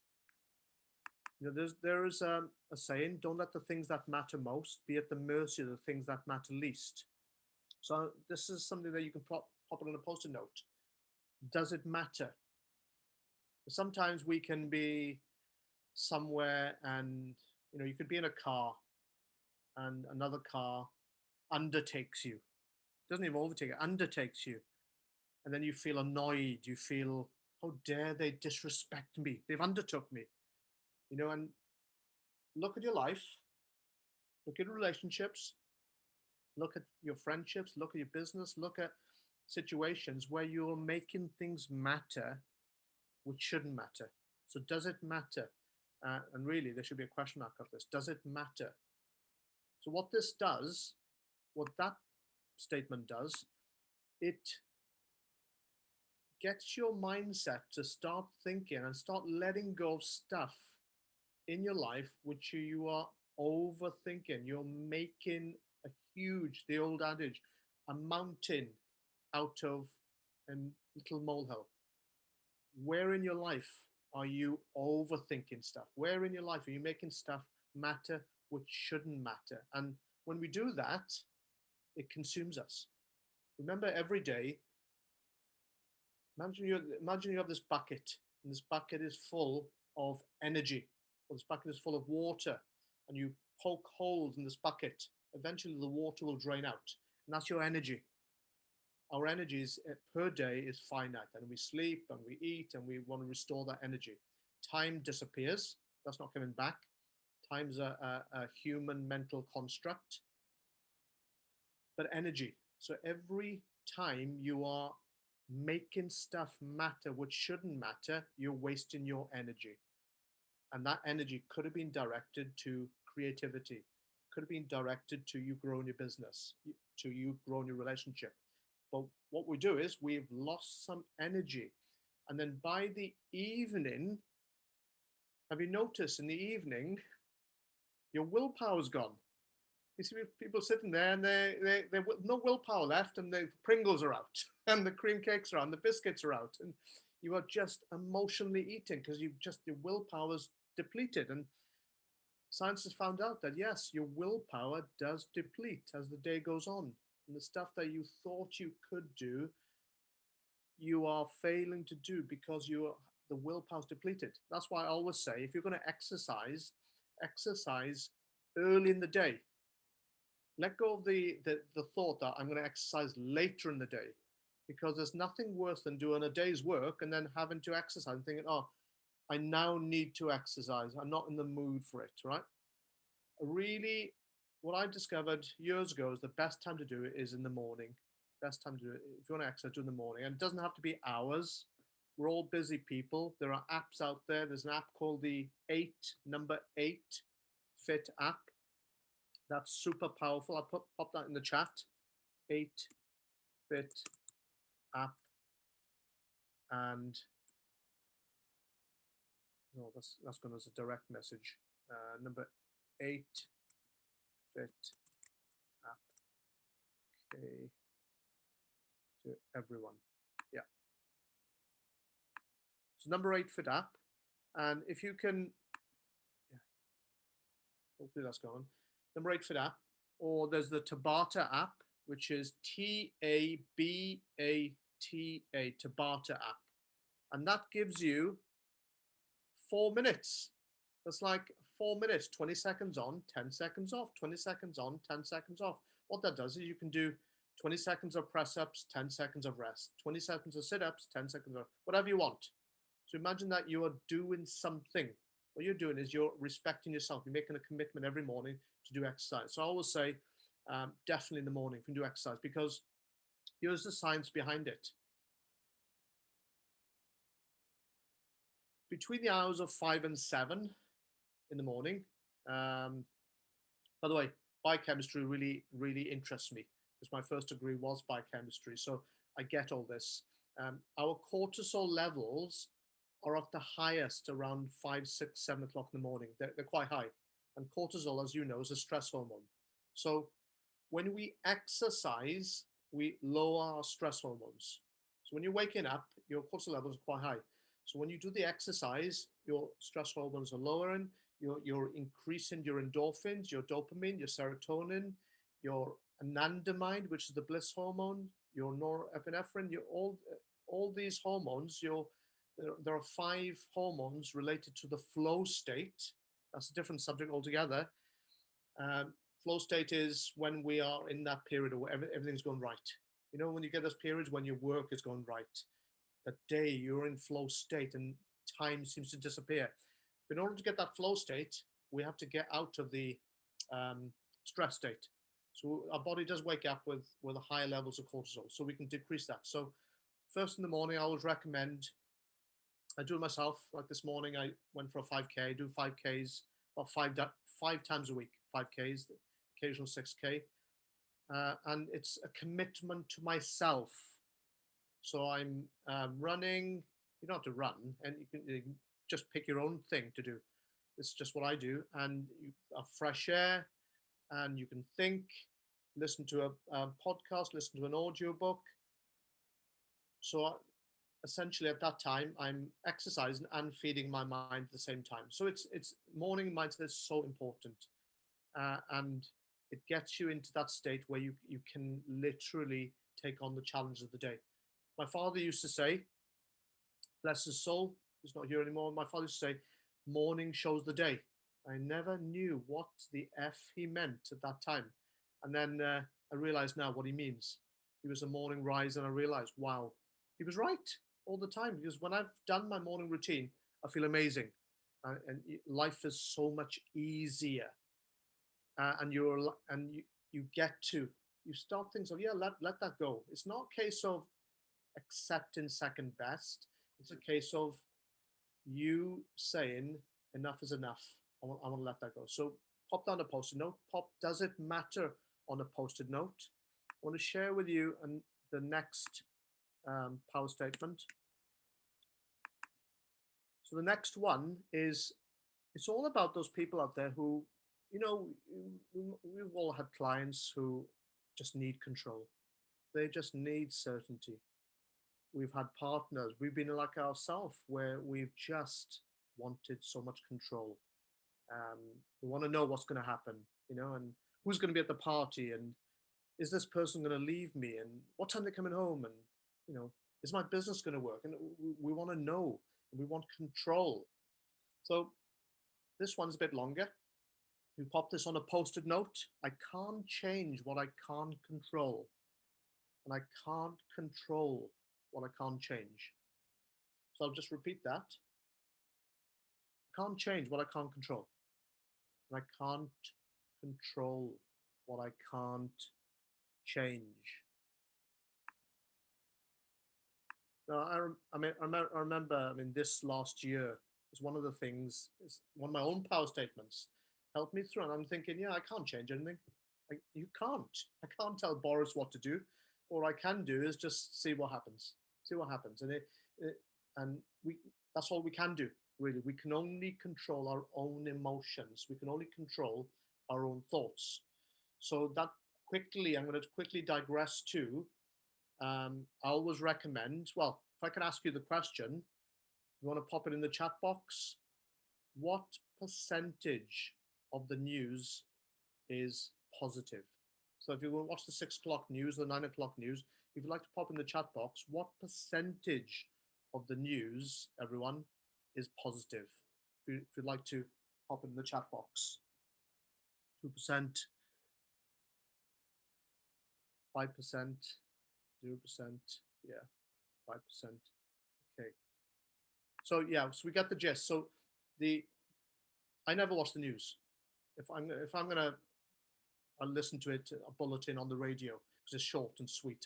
you know, there is a saying: don't let the things that matter most be at the mercy of the things that matter least. So this is something that you can pop it on a post-it note. Does it matter? Sometimes we can be somewhere and, you know, you could be in a car and another car undertakes you. Doesn't even overtake it, undertakes you. And then you feel annoyed. You feel, how dare they disrespect me? They've undertook me. You know, and look at your life, look at your relationships, look at your friendships, look at your business, look at situations where you're making things matter which shouldn't matter. So does it matter? And really, there should be a question mark after this. Does it matter? So what this does, what that statement does, it gets your mindset to start thinking and start letting go of stuff in your life which you are overthinking. You're making the old adage, a mountain out of a little molehill. Where in your life are you overthinking stuff? Where in your life are you making stuff matter which shouldn't matter? And when we do that, it consumes us. Remember, every day, imagine you have this bucket, and this bucket is full of energy, or this bucket is full of water, and you poke holes in this bucket. Eventually, the water will drain out, and that's your energy. Our energies per day is finite, and we sleep and we eat and we want to restore that energy. Time disappears. That's not coming back. Time's a human mental construct. But energy. So every time you are making stuff matter which shouldn't matter, you're wasting your energy. And that energy could have been directed to creativity, could have been directed to you growing your business, to you growing your relationship. But what we do is we've lost some energy. And then by the evening, have you noticed in the evening, your willpower's gone? You see people sitting there and they're no willpower left, and the Pringles are out and the cream cakes are out and the biscuits are out. And you are just emotionally eating because your willpower's depleted. And science has found out that yes, your willpower does deplete as the day goes on. and the stuff that you thought you could do, you are failing to do because the willpower's depleted. That's why I always say, if you're going to exercise, exercise early in the day. Let go of the thought that I'm going to exercise later in the day, because there's nothing worse than doing a day's work and then having to exercise and thinking, oh, I now need to exercise. I'm not in the mood for it, right? Really, what I discovered years ago is the best time to do it is in the morning. Best time to do it. If you want to exercise, do it in the morning. And it doesn't have to be hours. We're all busy people. There are apps out there. There's an app called the number 8 Fit app. That's super powerful. I'll pop that in the chat. 8 Fit app. And no, that's going as a direct message. Number 8 Fit app. Okay. To everyone. Yeah. So number 8 Fit app. And if you can, yeah, hopefully that's gone. Number 8 Fit app. Or there's the Tabata app, which is Tabata, Tabata app. And that gives you 4 minutes. That's like 4 minutes, 20 seconds on, 10 seconds off, 20 seconds on, 10 seconds off. What that does is you can do 20 seconds of press-ups, 10 seconds of rest, 20 seconds of sit-ups, 10 seconds of whatever you want. So imagine that you are doing something. What you're doing is you're respecting yourself. You're making a commitment every morning to do exercise. So I always say, definitely in the morning you can do exercise, because here's the science behind it. Between the hours of 5 and 7 in the morning, by the way, biochemistry really, really interests me, because my first degree was biochemistry. So I get all this. Our cortisol levels are at the highest around 5, 6, 7 o'clock in the morning. They're quite high. And cortisol, as you know, is a stress hormone. So when we exercise, we lower our stress hormones. So when you're waking up, your cortisol levels are quite high. So when you do the exercise, your stress hormones are lowering, you're increasing your endorphins, your dopamine, your serotonin, your anandamide, which is the bliss hormone, your norepinephrine, all these hormones. There are 5 hormones related to the flow state. That's a different subject altogether. Flow state is when we are in that period where everything's going right. You know, when you get those periods when your work is going right, that day you're in flow state and time seems to disappear. But in order to get that flow state, we have to get out of the stress state. So our body does wake up with higher levels of cortisol, so we can decrease that. So first in the morning, I always recommend, I do it myself. Like this morning, I went for a 5K. I do 5Ks about five times a week, 5Ks, occasional 6K. And it's a commitment to myself. So I'm running. You don't have to run, and you can just pick your own thing to do. This is just what I do. And fresh air, and you can think, listen to a podcast, listen to an audio book. So essentially at that time, I'm exercising and feeding my mind at the same time. So it's morning mindset is so important. And it gets you into that state where you can literally take on the challenge of the day. My father used to say, bless his soul, he's not here anymore. My father used to say, morning shows the day. I never knew what the F he meant at that time. And then I realized now what he means. He was a morning riser, and I realized, wow, he was right all the time. Because when I've done my morning routine, I feel amazing. And life is so much easier. And you get to, you start things of, yeah, let that go. It's not a case of accepting second best. It's a case of you saying enough is enough. I want to let that go. So pop down a post-it note. Does it matter on a post-it note? I want to share with you the next power statement. So the next one is, it's all about those people out there who, you know, we've all had clients who just need control. They just need certainty. We've had partners, we've been like ourselves, where we've just wanted so much control. We want to know what's going to happen, you know, and who's going to be at the party, and is this person going to leave me, and what time they're coming home, and is my business going to work? And we want to know, and we want control. So this one's a bit longer. We pop this on a post-it note. I can't change what I can't control, and I can't control what I can't change. So I'll just repeat that. I can't change what I can't control, and I can't control what I can't change. No, I remember. I mean, this last year was one of the things. It's one of my own power statements helped me through, and I'm thinking, yeah, I can't change anything. You can't. I can't tell Boris what to do. All I can do is just see what happens. See what happens, and we. That's all we can do. Really, we can only control our own emotions. We can only control our own thoughts. So that quickly, I'm going to quickly digress to. I always recommend. Well, if I can ask you the question, you want to pop it in the chat box. What percentage of the news is positive? So if you want to watch the 6 o'clock news, the 9 o'clock news, if you'd like to pop in the chat box, what percentage of the news, everyone, is positive? If you'd like to pop in the chat box. 2%, 5%, 0%, yeah, 5%. Okay. So yeah, so we got the gist. So I never watch the news. If I'm gonna, I listen to it, a bulletin on the radio, because it's short and sweet,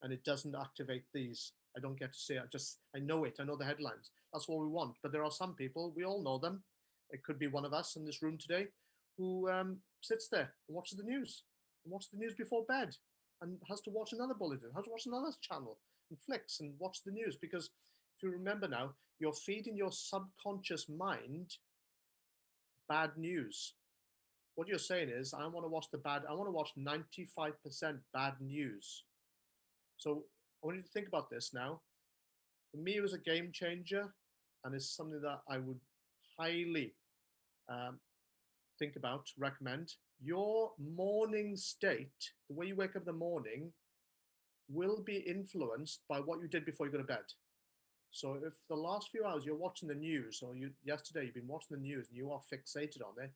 and it doesn't activate these. I don't get to see it. I know it. I know the headlines. That's what we want. But there are some people, we all know them. It could be one of us in this room today, who sits there and watches the news, and watches the news before bed, and has to watch another bulletin, has to watch another channel, and flicks and watch the news. Because if you remember now, you're feeding your subconscious mind bad news. What you're saying is, I want to watch 95% bad news. So I want you to think about this now. For me, it was a game changer, and it's something that I would highly think about, recommend. Your morning state, the way you wake up in the morning, will be influenced by what you did before you go to bed. So if the last few hours you're watching the news, or yesterday you've been watching the news and you are fixated on it,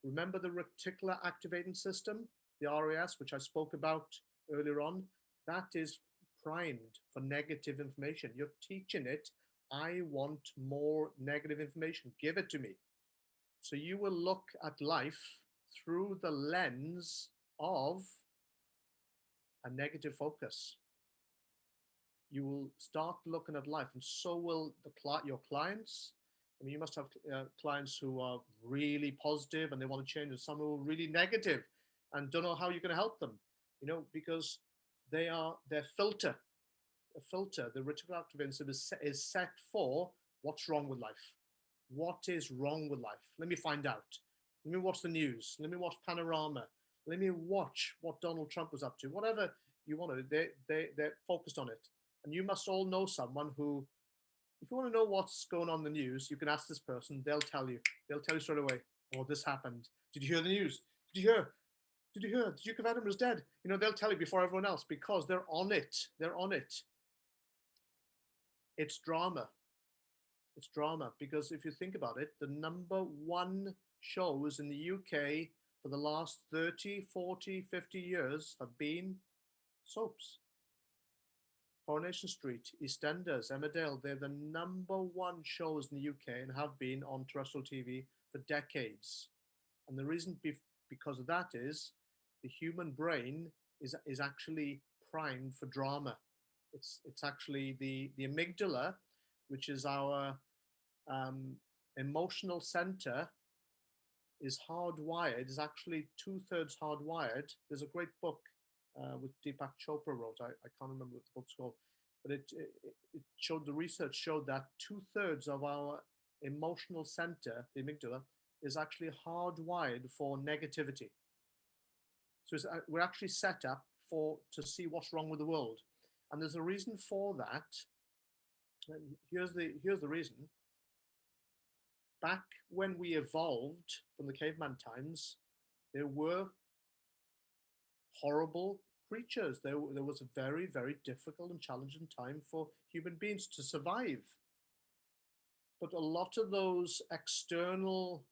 remember the reticular activating system, the RAS, which I spoke about earlier on, that is primed for negative information. You're teaching it, I want more negative information, give it to me. So you will look at life through the lens of a negative focus. You will start looking at life, and so will your clients. I mean, you must have clients who are really positive and they want to change, and some who are really negative and don't know how you're going to help them. Because their filter, the reticular activating system is set for what's wrong with life. What is wrong with life? Let me find out. Let me watch the news. Let me watch Panorama. Let me watch what Donald Trump was up to. Whatever you want to, they're focused on it. And you must all know someone who, if you want to know what's going on in the news, you can ask this person. They'll tell you. They'll tell you straight away. Oh, this happened. Did you hear the news? Did you hear? Did you hear? The Duke of Edinburgh is dead. They'll tell you before everyone else, because they're on it. They're on it. It's drama. It's drama, because if you think about it, the #1 shows in the UK for the last 30, 40, 50 years have been soaps. Coronation Street, EastEnders, Emmerdale, they're the #1 shows in the UK and have been on terrestrial TV for decades. And the reason because of that is the human brain is actually primed for drama. It's actually the amygdala, which is our emotional center, is hardwired, is actually 2/3 hardwired. There's a great book with Deepak Chopra wrote. I can't remember what the book's called, but it showed, the research showed that 2/3 of our emotional center, the amygdala, is actually hardwired for negativity. So we're actually set up to see what's wrong with the world, and there's a reason for that. And here's the reason. Back when we evolved from the caveman times, there were horrible, creatures. There was a very, very difficult and challenging time for human beings to survive. But a lot of those external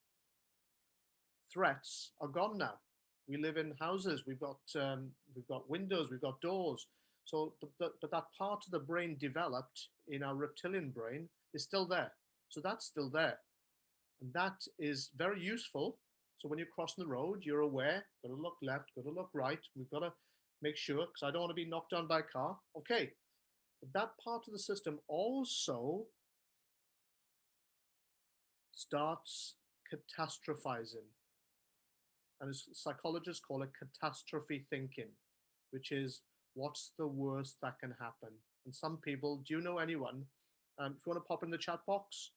threats are gone now. We live in houses. We've got windows. We've got doors. So, but that part of the brain developed in our reptilian brain is still there. So that's still there, and that is very useful. So when you're crossing the road, you're aware. Got to look left. Got to look right. We've got to make sure, because I don't want to be knocked down by a car. Okay, but that part of the system also starts catastrophizing. And as psychologists call it catastrophe thinking, which is what's the worst that can happen. And some people, do you know anyone, if you want to pop in the chat box,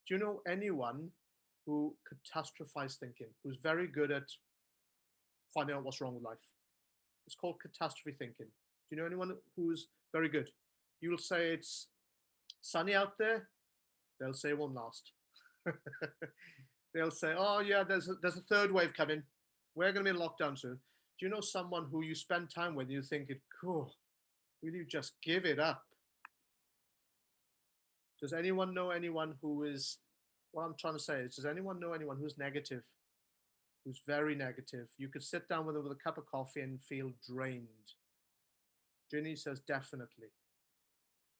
do you know anyone who catastrophizes thinking, who's very good at finding out what's wrong with life? It's called catastrophe thinking. Do you know anyone who's very good? You'll say it's sunny out there. They'll say it won't last. They'll say, oh yeah, there's a third wave coming. We're going to be in lockdown soon. Do you know someone who you spend time with, you think, cool, will you just give it up? Does anyone know anyone who is, what I'm trying to say is, does anyone know anyone who's negative, who's very negative? You could sit down with them with a cup of coffee and feel drained. Ginny says, definitely.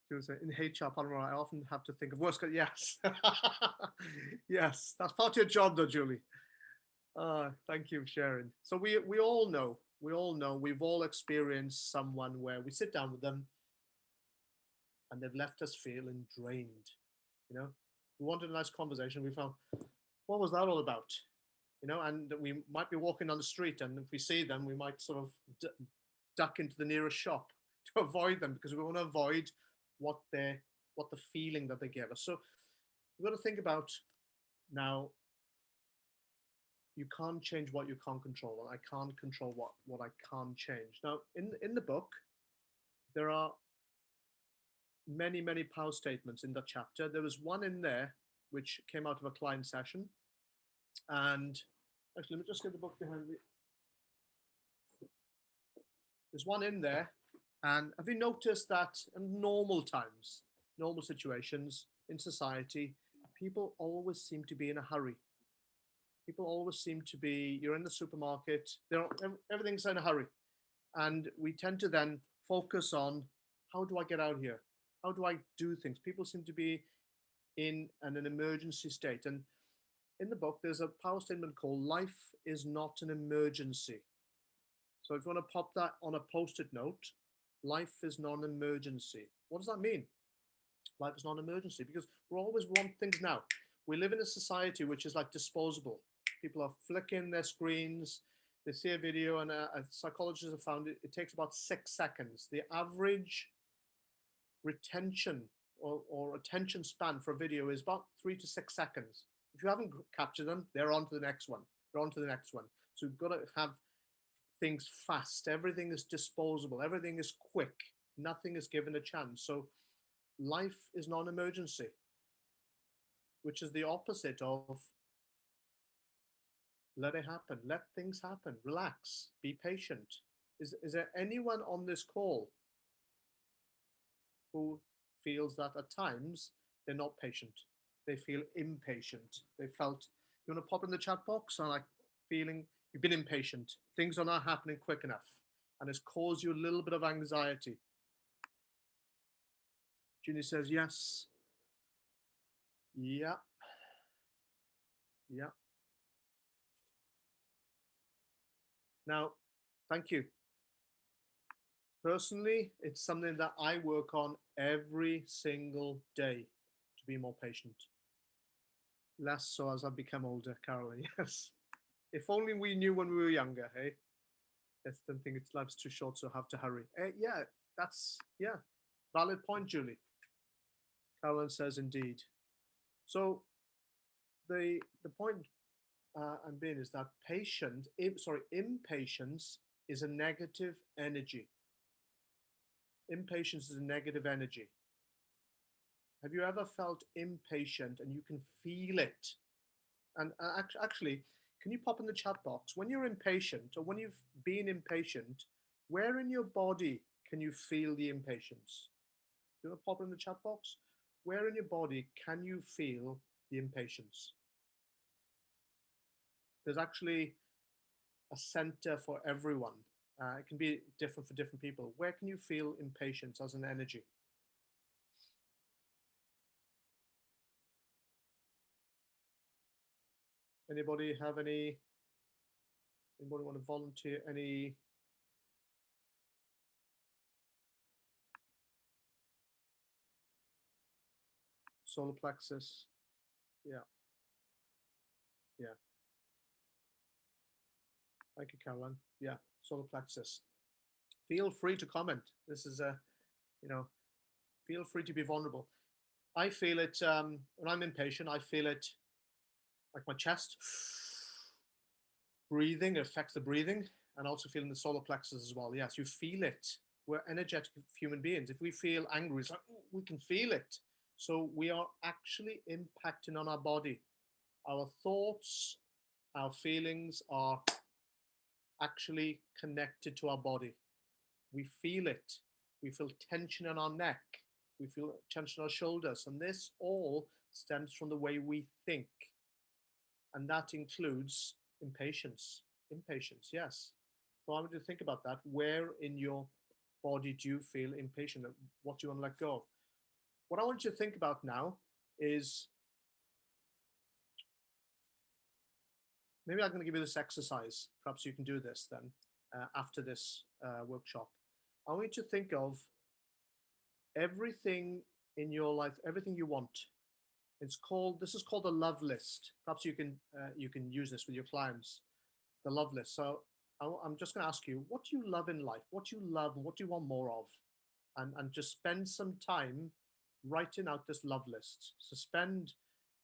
She was in HR, I often have to think of worst case. Yes. Yes, that's part of your job though, Julie. Thank you for sharing. So we all know, we've all experienced someone where we sit down with them and they've left us feeling drained. You know, we wanted a nice conversation. We found, what was that all about? You know, and we might be walking down the street, and if we see them, we might sort of duck into the nearest shop to avoid them, because we want to avoid what the feeling that they give us. So we've got to think about now. You can't change what you can't control, and I can't control what I can't change. Now, in the book, there are many power statements in that chapter. There was one in there which came out of a client session, and actually, let me just get the book behind me. There's one in there, and have you noticed that in normal times, normal situations in society, people always seem to be in a hurry. People always seem to be, you're in the supermarket, everything's in a hurry. And we tend to then focus on, how do I get out here? How do I do things? People seem to be in an emergency state. And in the book, there's a power statement called life is not an emergency. So if you want to pop that on a post-it note, life is not an emergency. What does that mean? Life is not an emergency, because we always want things now. We live in a society which is like disposable. People are flicking their screens. They see a video, and psychologists have found it takes about 6 seconds. The average retention or attention span for a video is about 3 to 6 seconds. If you haven't captured them, they're on to the next one. They're on to the next one. So you've got to have things fast. Everything is disposable. Everything is quick. Nothing is given a chance. So life is not an emergency, which is the opposite of let it happen. Let things happen. Relax. Be patient. Is there anyone on this call who feels that at times they're not patient? They feel impatient. They felt, you want to pop in the chat box? I'm like, feeling you've been impatient. Things are not happening quick enough, and it's caused you a little bit of anxiety. Ginny says yes. Yeah. Yeah. Now, thank you. Personally, it's something that I work on every single day, to be more patient. Less so as I become older, Carolyn, yes. If only we knew when we were younger, hey? I don't think it's life's too short, so have to hurry. Yeah, valid point, Julie. Carolyn says indeed. So the point I'm being is that impatience is a negative energy. Impatience is a negative energy. Have you ever felt impatient and you can feel it? And actually, can you pop in the chat box when you're impatient or when you've been impatient? Where in your body can you feel the impatience? Do you want to pop it in the chat box? Where in your body can you feel the impatience? There's actually a center for everyone. It can be different for different people. Where can you feel impatience as an energy? Anybody have any? Anybody want to volunteer any? Solar plexus. Yeah. Yeah. Thank you, Caroline. Yeah. Solar plexus. Feel free to comment. This is a, you know, feel free to be vulnerable. I feel it when I'm impatient. I feel it like my chest. Breathing affects the breathing, and also feeling the solar plexus as well. Yes, you feel it. We're energetic human beings. If we feel angry, it's like, we can feel it. So we are actually impacting on our body. Our thoughts, our feelings are actually connected to our body. We feel it. We feel tension in our neck. We feel tension in our shoulders. And this all stems from the way we think. And that includes impatience. Impatience, yes. So I want you to think about that. Where in your body do you feel impatient? What do you want to let go of? What I want you to think about now is, maybe I'm going to give you this exercise. Perhaps you can do this then after this workshop. I want you to think of everything in your life, everything you want. This is called a love list. Perhaps you can use this with your clients, the love list. So I'm just going to ask you, what do you love in life? What do you love and what do you want more of? And just spend some time writing out this love list. So spend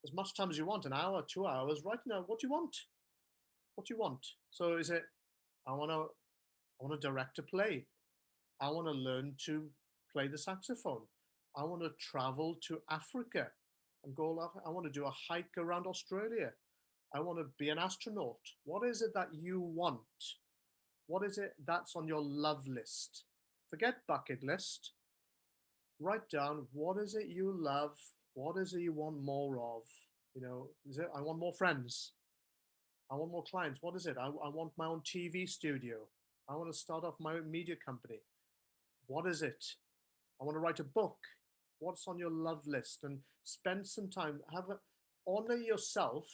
as much time as you want, an hour, 2 hours, writing out what you want. What do you want? So is it, I want to direct a play. I want to learn to play the saxophone. I want to travel to Africa and go. I want to do a hike around Australia. I want to be an astronaut. What is it that you want? What is it that's on your love list? Forget bucket list. Write down, what is it you love? What is it you want more of? Is it, I want more friends. I want more clients. What is it? I want my own TV studio. I want to start off my own media company. What is it? I want to write a book. What's on your love list? And spend some time. Honor yourself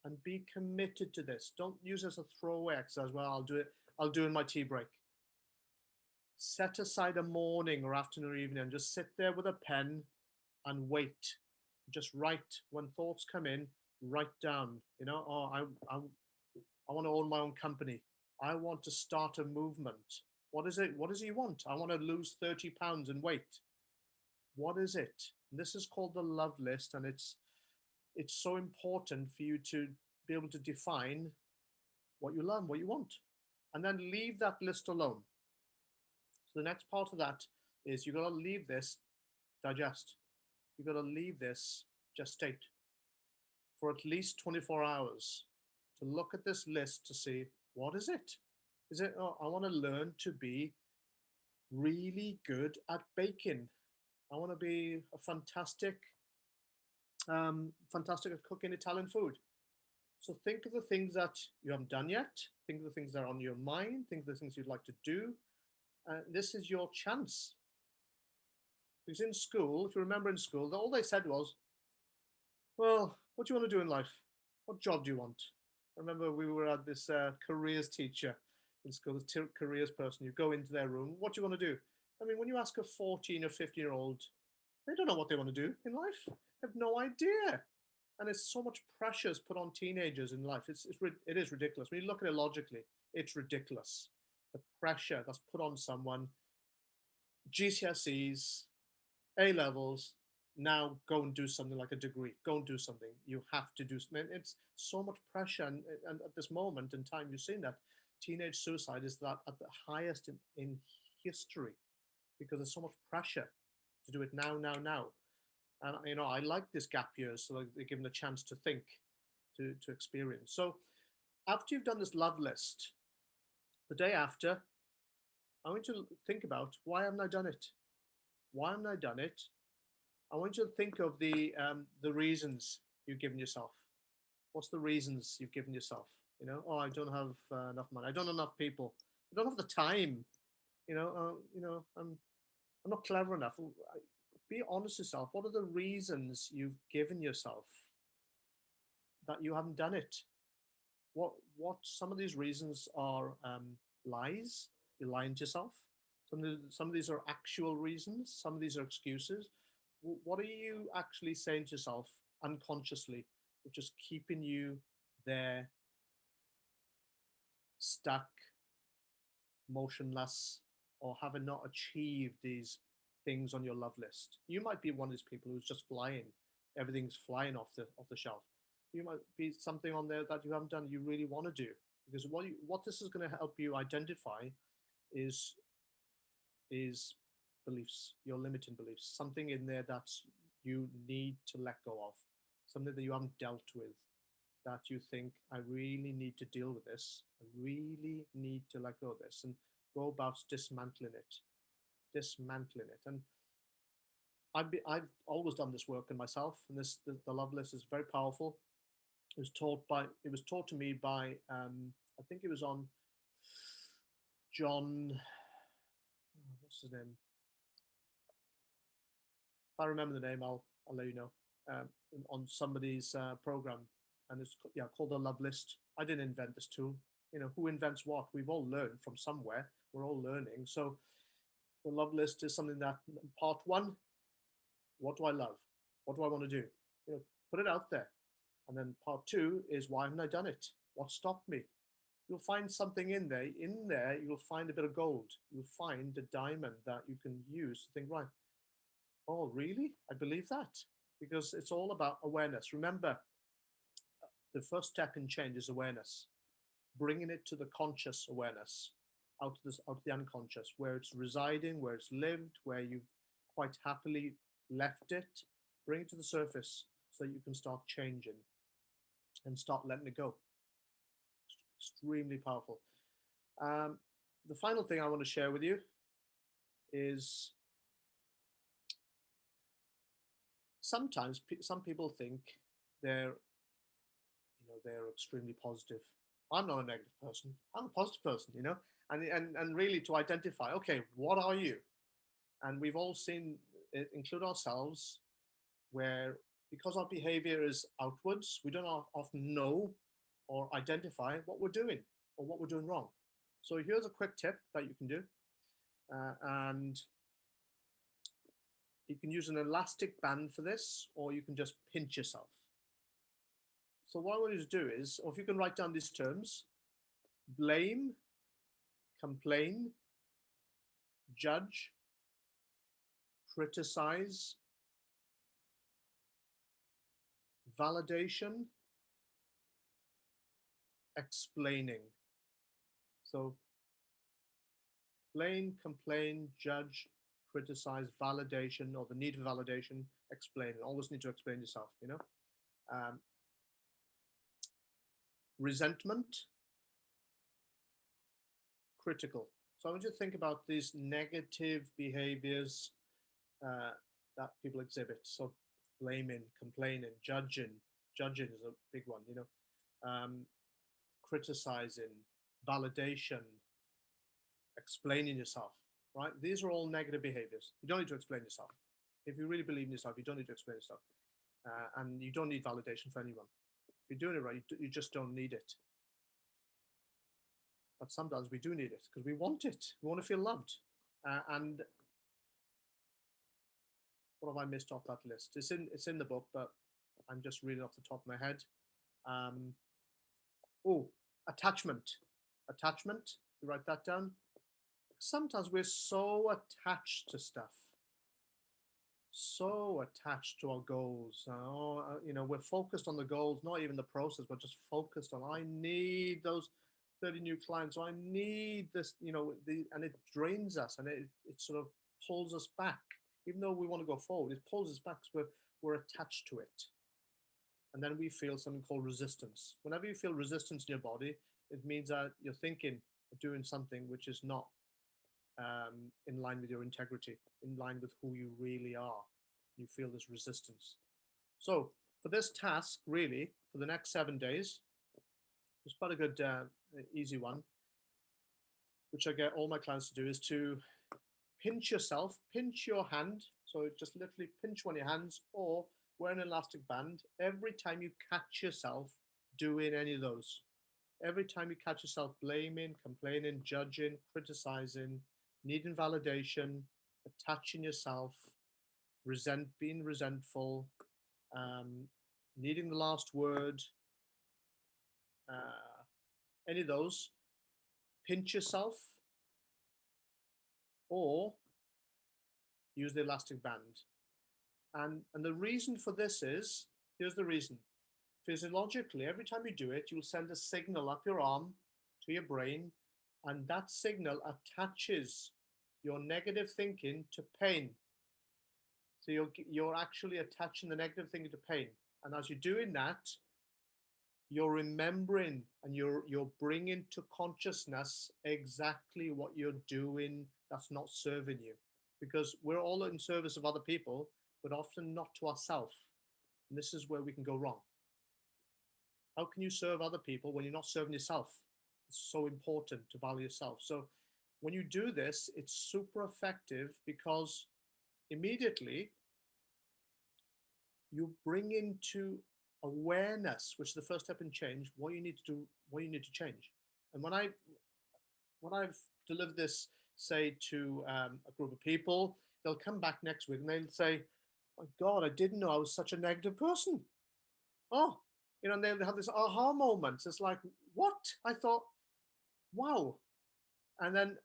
and be committed to this. Don't use it as a throwaway exercise. Well, I'll do it. I'll do it in my tea break. Set aside a morning or afternoon or evening and just sit there with a pen and wait. Just write. When thoughts come in, write down. I want to own my own company. I want to start a movement. What is it? What does he want? I want to lose 30 pounds in weight. What is it? And this is called the love list, and it's so important for you to be able to define what you love, what you want, and then leave that list alone. So the next part of that is you've got to leave this digest. You've got to leave this gestate for at least 24 hours to look at this list to see, what is it? Is it, I want to learn to be really good at baking. I want to be a fantastic at cooking Italian food. So think of the things that you haven't done yet. Think of the things that are on your mind. Think of the things you'd like to do. This is your chance. Because in school, if you remember in school, all they said was, well, what do you want to do in life? What job do you want? I remember we were at this careers teacher in school, this careers person. You go into their room. What do you want to do? I mean, when you ask a 14 or 15-year-old, they don't know what they want to do in life. They have no idea. And there's so much pressure is put on teenagers in life. It is ridiculous. When you look at it logically, it's ridiculous. The pressure that's put on someone, GCSEs, A levels, now go and do something like a degree. Go and do something. You have to do something. It's so much pressure. And at this moment in time, you've seen that teenage suicide is at the highest in history because there's so much pressure to do it now. And I like this gap years, so they give them a chance to think, to experience. So after you've done this love list, the day after, I want you to think about, why haven't I done it? Why haven't I done it? I want you to think of the reasons you've given yourself. What's the reasons you've given yourself? Oh, I don't have enough money. I don't have enough people. I don't have the time. I'm not clever enough. Be honest with yourself. What are the reasons you've given yourself that you haven't done it? What some of these reasons are lies. You're lying to yourself. Some of these are actual reasons. Some of these are excuses. What are you actually saying to yourself unconsciously, which is keeping you there, stuck, motionless, or having not achieved these things on your love list? You might be one of these people who's just flying. Everything's flying off the shelf. You might be something on there that you haven't done, you really want to do. Because what this is going to help you identify is beliefs, your limiting beliefs, something in there that you need to let go of, something that you haven't dealt with, that you think, I really need to deal with this. I really need to let go of this, and go about dismantling it. And I've always done this work in myself, and the love list is very powerful. It was taught to me by I think it was on John, what's his name? If I remember the name, I'll let you know. On somebody's program, and it's called the Love List. I didn't invent this tool. Who invents what? We've all learned from somewhere. We're all learning. So the Love List is something that, part one, what do I love? What do I want to do? Put it out there. And then part two is, why haven't I done it? What stopped me? You'll find something in there. In there, you'll find a bit of gold. You'll find a diamond that you can use to think, right, oh, really? I believe that. Because it's all about awareness. Remember, the first step in change is awareness. Bringing it to the conscious awareness, out of the unconscious, where it's residing, where it's lived, where you've quite happily left it. Bring it to the surface so that you can start changing and start letting it go. Extremely powerful. The final thing I want to share with you is, sometimes some people think they're extremely positive. I'm not a negative person. I'm a positive person, and really to identify, okay, what are you? And we've all seen it, include ourselves, where because our behavior is outwards, we don't often know or identify what we're doing or what we're doing wrong. So here's a quick tip that you can do. And you can use an elastic band for this, or you can just pinch yourself. So what I want you to do is, or if you can write down these terms: blame, complain, judge, criticize, validation, explaining. So blame, complain, judge, criticize, validation, or the need for validation, explain. Always need to explain yourself, resentment, critical. So I want you to think about these negative behaviors that people exhibit. So blaming, complaining, judging is a big one, criticizing, validation, explaining yourself, right? These are all negative behaviors. You don't need to explain yourself. If you really believe in yourself, you don't need to explain yourself. And you don't need validation for anyone. If you're doing it right, you just don't need it. But sometimes we do need it because we want it. We want to feel loved. And what have I missed off that list? It's in the book, but I'm just reading off the top of my head. Attachment. Attachment. You write that down. Sometimes we're so attached to stuff, so attached to our goals. We're focused on the goals, not even the process. We're just focused on, I need those 30 new clients. So I need this, and it drains us, and it sort of pulls us back. Even though we want to go forward, it pulls us back because we're attached to it. And then we feel something called resistance. Whenever you feel resistance in your body, it means that you're thinking of doing something which is not in line with your integrity, in line with who you really are. You feel this resistance. So for this task, really, for the next 7 days, it's quite a good, easy one, which I get all my clients to do, is to pinch yourself, pinch your hand. So just literally pinch one of your hands, or wear an elastic band every time you catch yourself doing any of those. Every time you catch yourself blaming, complaining, judging, criticizing, needing validation, attaching yourself, being resentful, needing the last word, any of those, pinch yourself or use the elastic band. And the reason for this is, here's the reason. Physiologically, every time you do it, you'll send a signal up your arm to your brain, and that signal attaches your negative thinking to pain. So you're actually attaching the negative thinking to pain. And as you're doing that, you're remembering and you're bringing to consciousness exactly what you're doing that's not serving you. Because we're all in service of other people, but often not to ourselves. And this is where we can go wrong. How can you serve other people when you're not serving yourself? It's so important to value yourself. So when you do this, it's super effective because immediately you bring into awareness, which is the first step in change, what you need to do, what you need to change. And when I've delivered this, say, to a group of people, they'll come back next week and they'll say, "Oh God, I didn't know I was such a negative person." Oh, and they'll have this aha moment. It's like, what? I thought, wow. And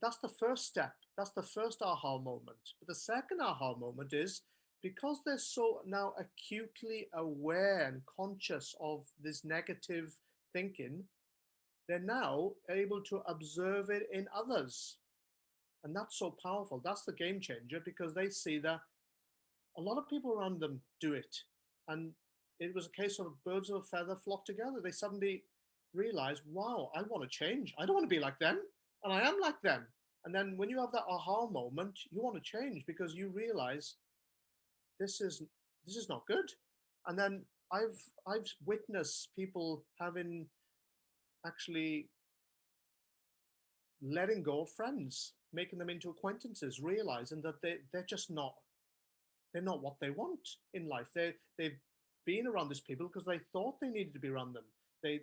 that's the first step. That's the first aha moment. But the second aha moment is, because they're so now acutely aware and conscious of this negative thinking, they're now able to observe it in others. And that's so powerful. That's the game changer, because they see that a lot of people around them do it. And it was a case of birds of a feather flock together. They suddenly realize, wow, I want to change. I don't want to be like them. And I am like them. And then when you have that aha moment, you want to change because you realize this is not good. And then I've witnessed people having actually letting go of friends, making them into acquaintances, realizing that they're just not, they're not what they want in life. They've been around these people because they thought they needed to be around them. They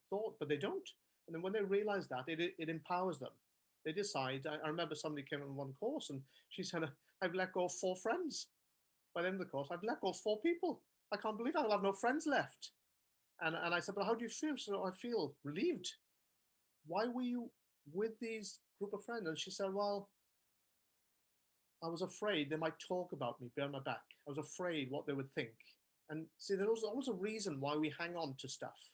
thought, but they don't. And then when they realize that, it empowers them. They decide. I remember somebody came on one course and she said, "I've let go of 4 friends." By the end of the course, I've let go of 4 people. I can't believe I'll have no friends left. And I said, "But how do you feel?" She said, "I feel relieved." "Why were you with these group of friends?" And she said, "Well, I was afraid they might talk about me behind my back. I was afraid what they would think." And see, there was always a reason why we hang on to stuff.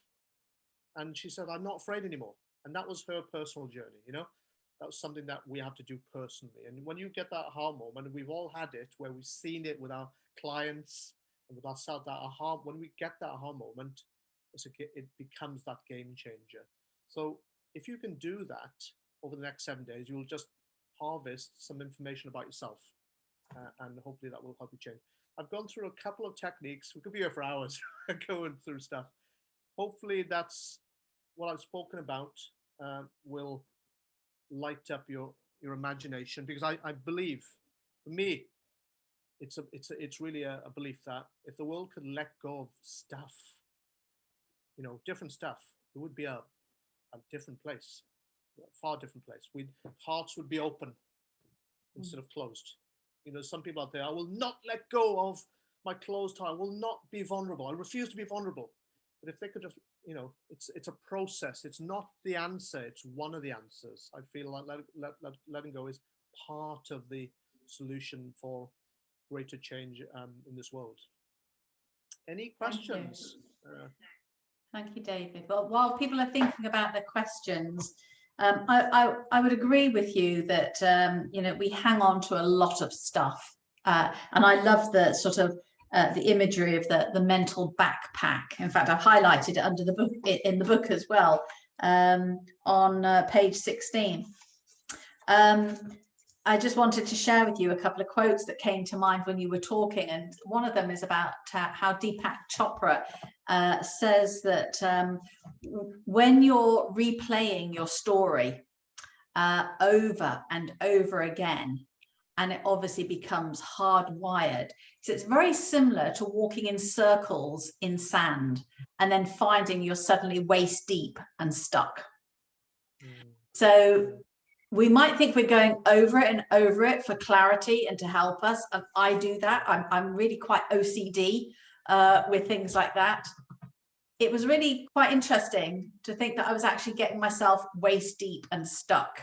And she said, "I'm not afraid anymore." And that was her personal journey, That was something that we have to do personally. And when you get that aha moment, and we've all had it, where we've seen it with our clients and with ourselves, that aha, when we get that aha moment, it becomes that game changer. So if you can do that over the next 7 days, you'll just harvest some information about yourself. And hopefully that will help you change. I've gone through a couple of techniques. We could be here for hours going through stuff. Hopefully that's what I've spoken about will light up your imagination, because I believe, for me, it's really a belief that if the world could let go of stuff, different stuff, it would be a different place, a far different place. Hearts would be open instead of closed. Some people out there, "I will not let go of my closed heart. I will not be vulnerable. I refuse to be vulnerable." But if they could just, it's a process. It's not the answer. It's one of the answers. I feel like letting go is part of the solution for greater change in this world. Any questions? Thank you, David. Well, while people are thinking about the questions, I would agree with you that we hang on to a lot of stuff, and I love the sort of the imagery of the mental backpack. In fact, I've highlighted it under the book, in the book as well, on page 16. I just wanted to share with you a couple of quotes that came to mind when you were talking, and one of them is about how Deepak Chopra says that when you're replaying your story over and over again, and it obviously becomes hardwired. So it's very similar to walking in circles in sand and then finding you're suddenly waist deep and stuck. So we might think we're going over it and over it for clarity and to help us. And I do that. I'm really quite OCD with things like that. It was really quite interesting to think that I was actually getting myself waist deep and stuck.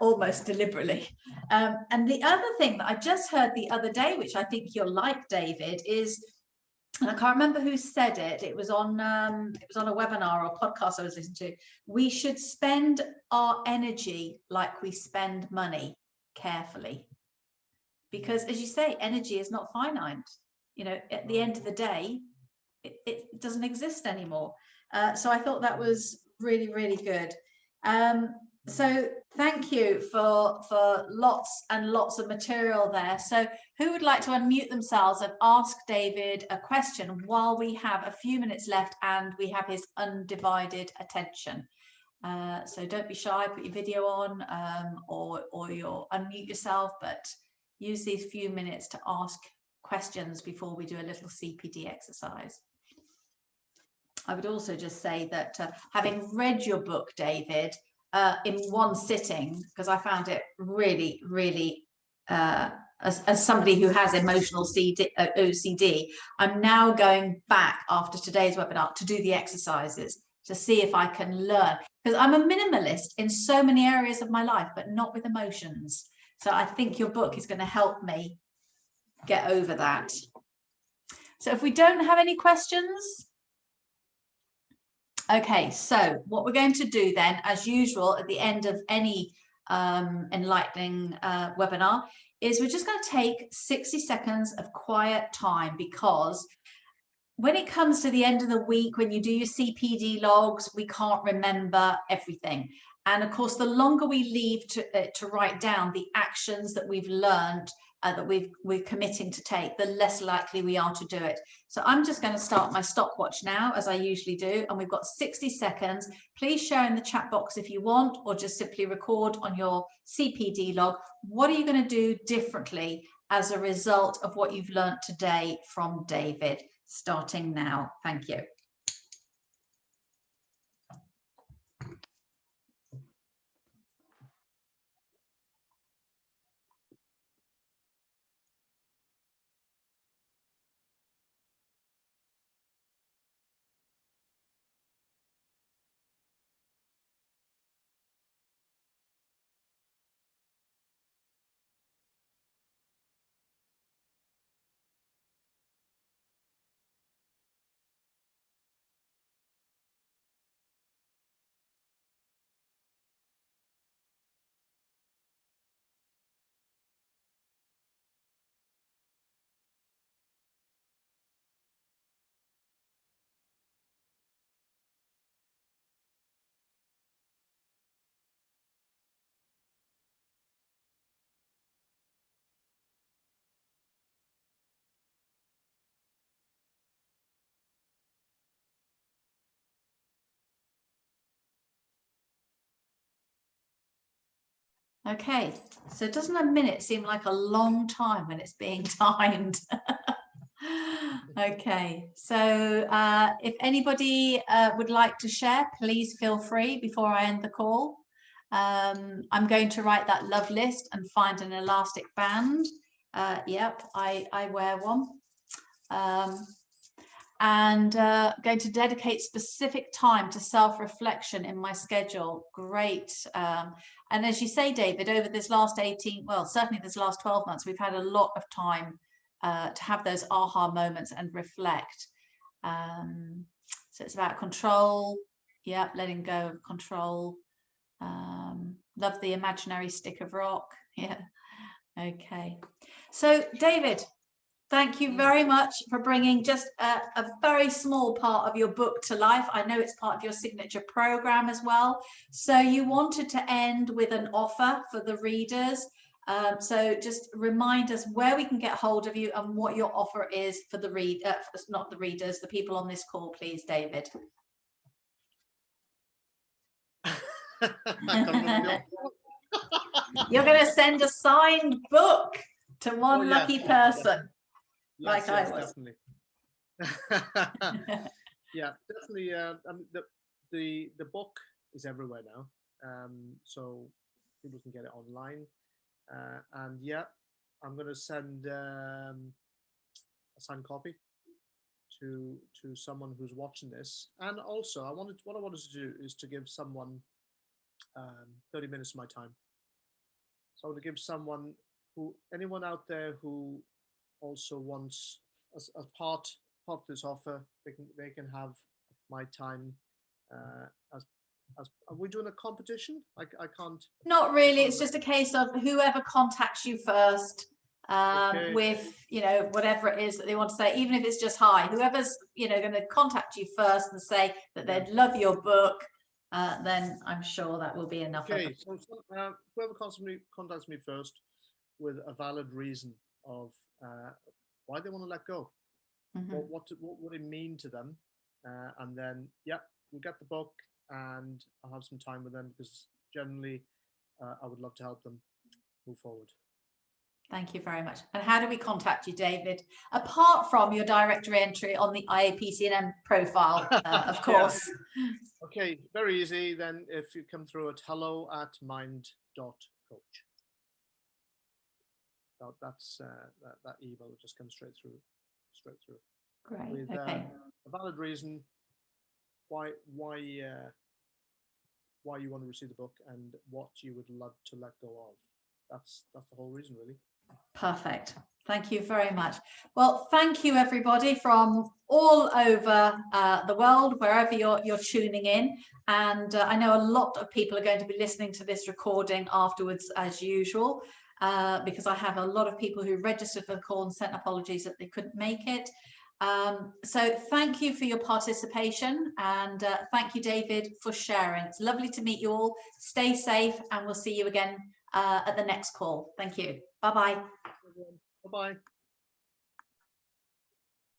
Almost deliberately. And the other thing that I just heard the other day, which I think you'll like, David, is, and I can't remember who said it. It was on a webinar or podcast I was listening to. We should spend our energy like we spend money, carefully, because, as you say, energy is not finite. You know, at the end of the day, it doesn't exist anymore. So I thought that was really, really good. So thank you for lots and lots of material there. So who would like to unmute themselves and ask David a question while we have a few minutes left and we have his undivided attention? So don't be shy, put your video on or you'll unmute yourself, but use these few minutes to ask questions before we do a little CPD exercise. I would also just say that having read your book, David, in one sitting, because I found it really, really, as somebody who has emotional OCD, I'm now going back after today's webinar to do the exercises to see if I can learn, because I'm a minimalist in so many areas of my life, but not with emotions. So I think your book is going to help me get over that. So if we don't have any questions, okay, so what we're going to do then, as usual, at the end of any enlightening webinar, is we're just going to take 60 seconds of quiet time, because when it comes to the end of the week, when you do your CPD logs, we can't remember everything. And of course, the longer we leave to write down the actions that we've learned, that we're committing to take, the less likely we are to do it. So I'm just going to start my stopwatch now, as I usually do, and we've got 60 seconds. Please share in the chat box if you want, or just simply record on your CPD log. What are you going to do differently as a result of what you've learned today from David? Starting now. Thank you. Okay, so doesn't a minute seem like a long time when it's being timed? Okay, so if anybody would like to share, please feel free before I end the call. I'm going to write that love list and find an elastic band. Yep, I wear one. And going to dedicate specific time to self-reflection in my schedule. Great. And as you say, David, over this last 18, well, certainly this last 12 months, we've had a lot of time to have those aha moments and reflect. So it's about control. Yeah, letting go of control. Love the imaginary stick of rock. Yeah. Okay. So, David, Thank you very much for bringing just a very small part of your book to life. I know it's part of your signature program as well. So you wanted to end with an offer for the readers. So just remind us where we can get hold of you and what your offer is for the not the readers, the people on this call, please, David. You're going to send a signed book to one lucky person. Yes, like I was. Definitely. Yeah, definitely. The book is everywhere now, so people can get it online. And yeah, I'm going to send a signed copy to someone who's watching this. And also, what I wanted to do is to give someone 30 minutes of my time. So I want to give anyone out there who also wants as part of this offer, they can have my time. As are we doing a competition? I can't. Not really. It's just a case of whoever contacts you first with whatever it is that they want to say, even if it's just hi. Whoever's going to contact you first and say that they'd love your book, then I'm sure that will be enough. Okay, so whoever contacts me first with a valid reason of why they want to let go, what would it mean to them, and then we'll get the book and I'll have some time with them, because generally I would love to help them move forward. Thank you very much. And how do we contact you, David? Apart from your directory entry on the IAPC&M profile, of course. Okay, very easy. Then if you come through at hello@mind.coach. That's that email will just come straight through. Great. With okay. A valid reason why you want to receive the book and what you would love to let go of. That's the whole reason, really. Perfect. Thank you very much. Well, thank you everybody from all over the world, wherever you're tuning in. And I know a lot of people are going to be listening to this recording afterwards, as usual, because I have a lot of people who registered for the call and sent apologies that they couldn't make it. So thank you for your participation, and thank you, David, for sharing. It's lovely to meet you all. Stay safe, and we'll see you again at the next call. Thank you. Bye-bye. Bye-bye.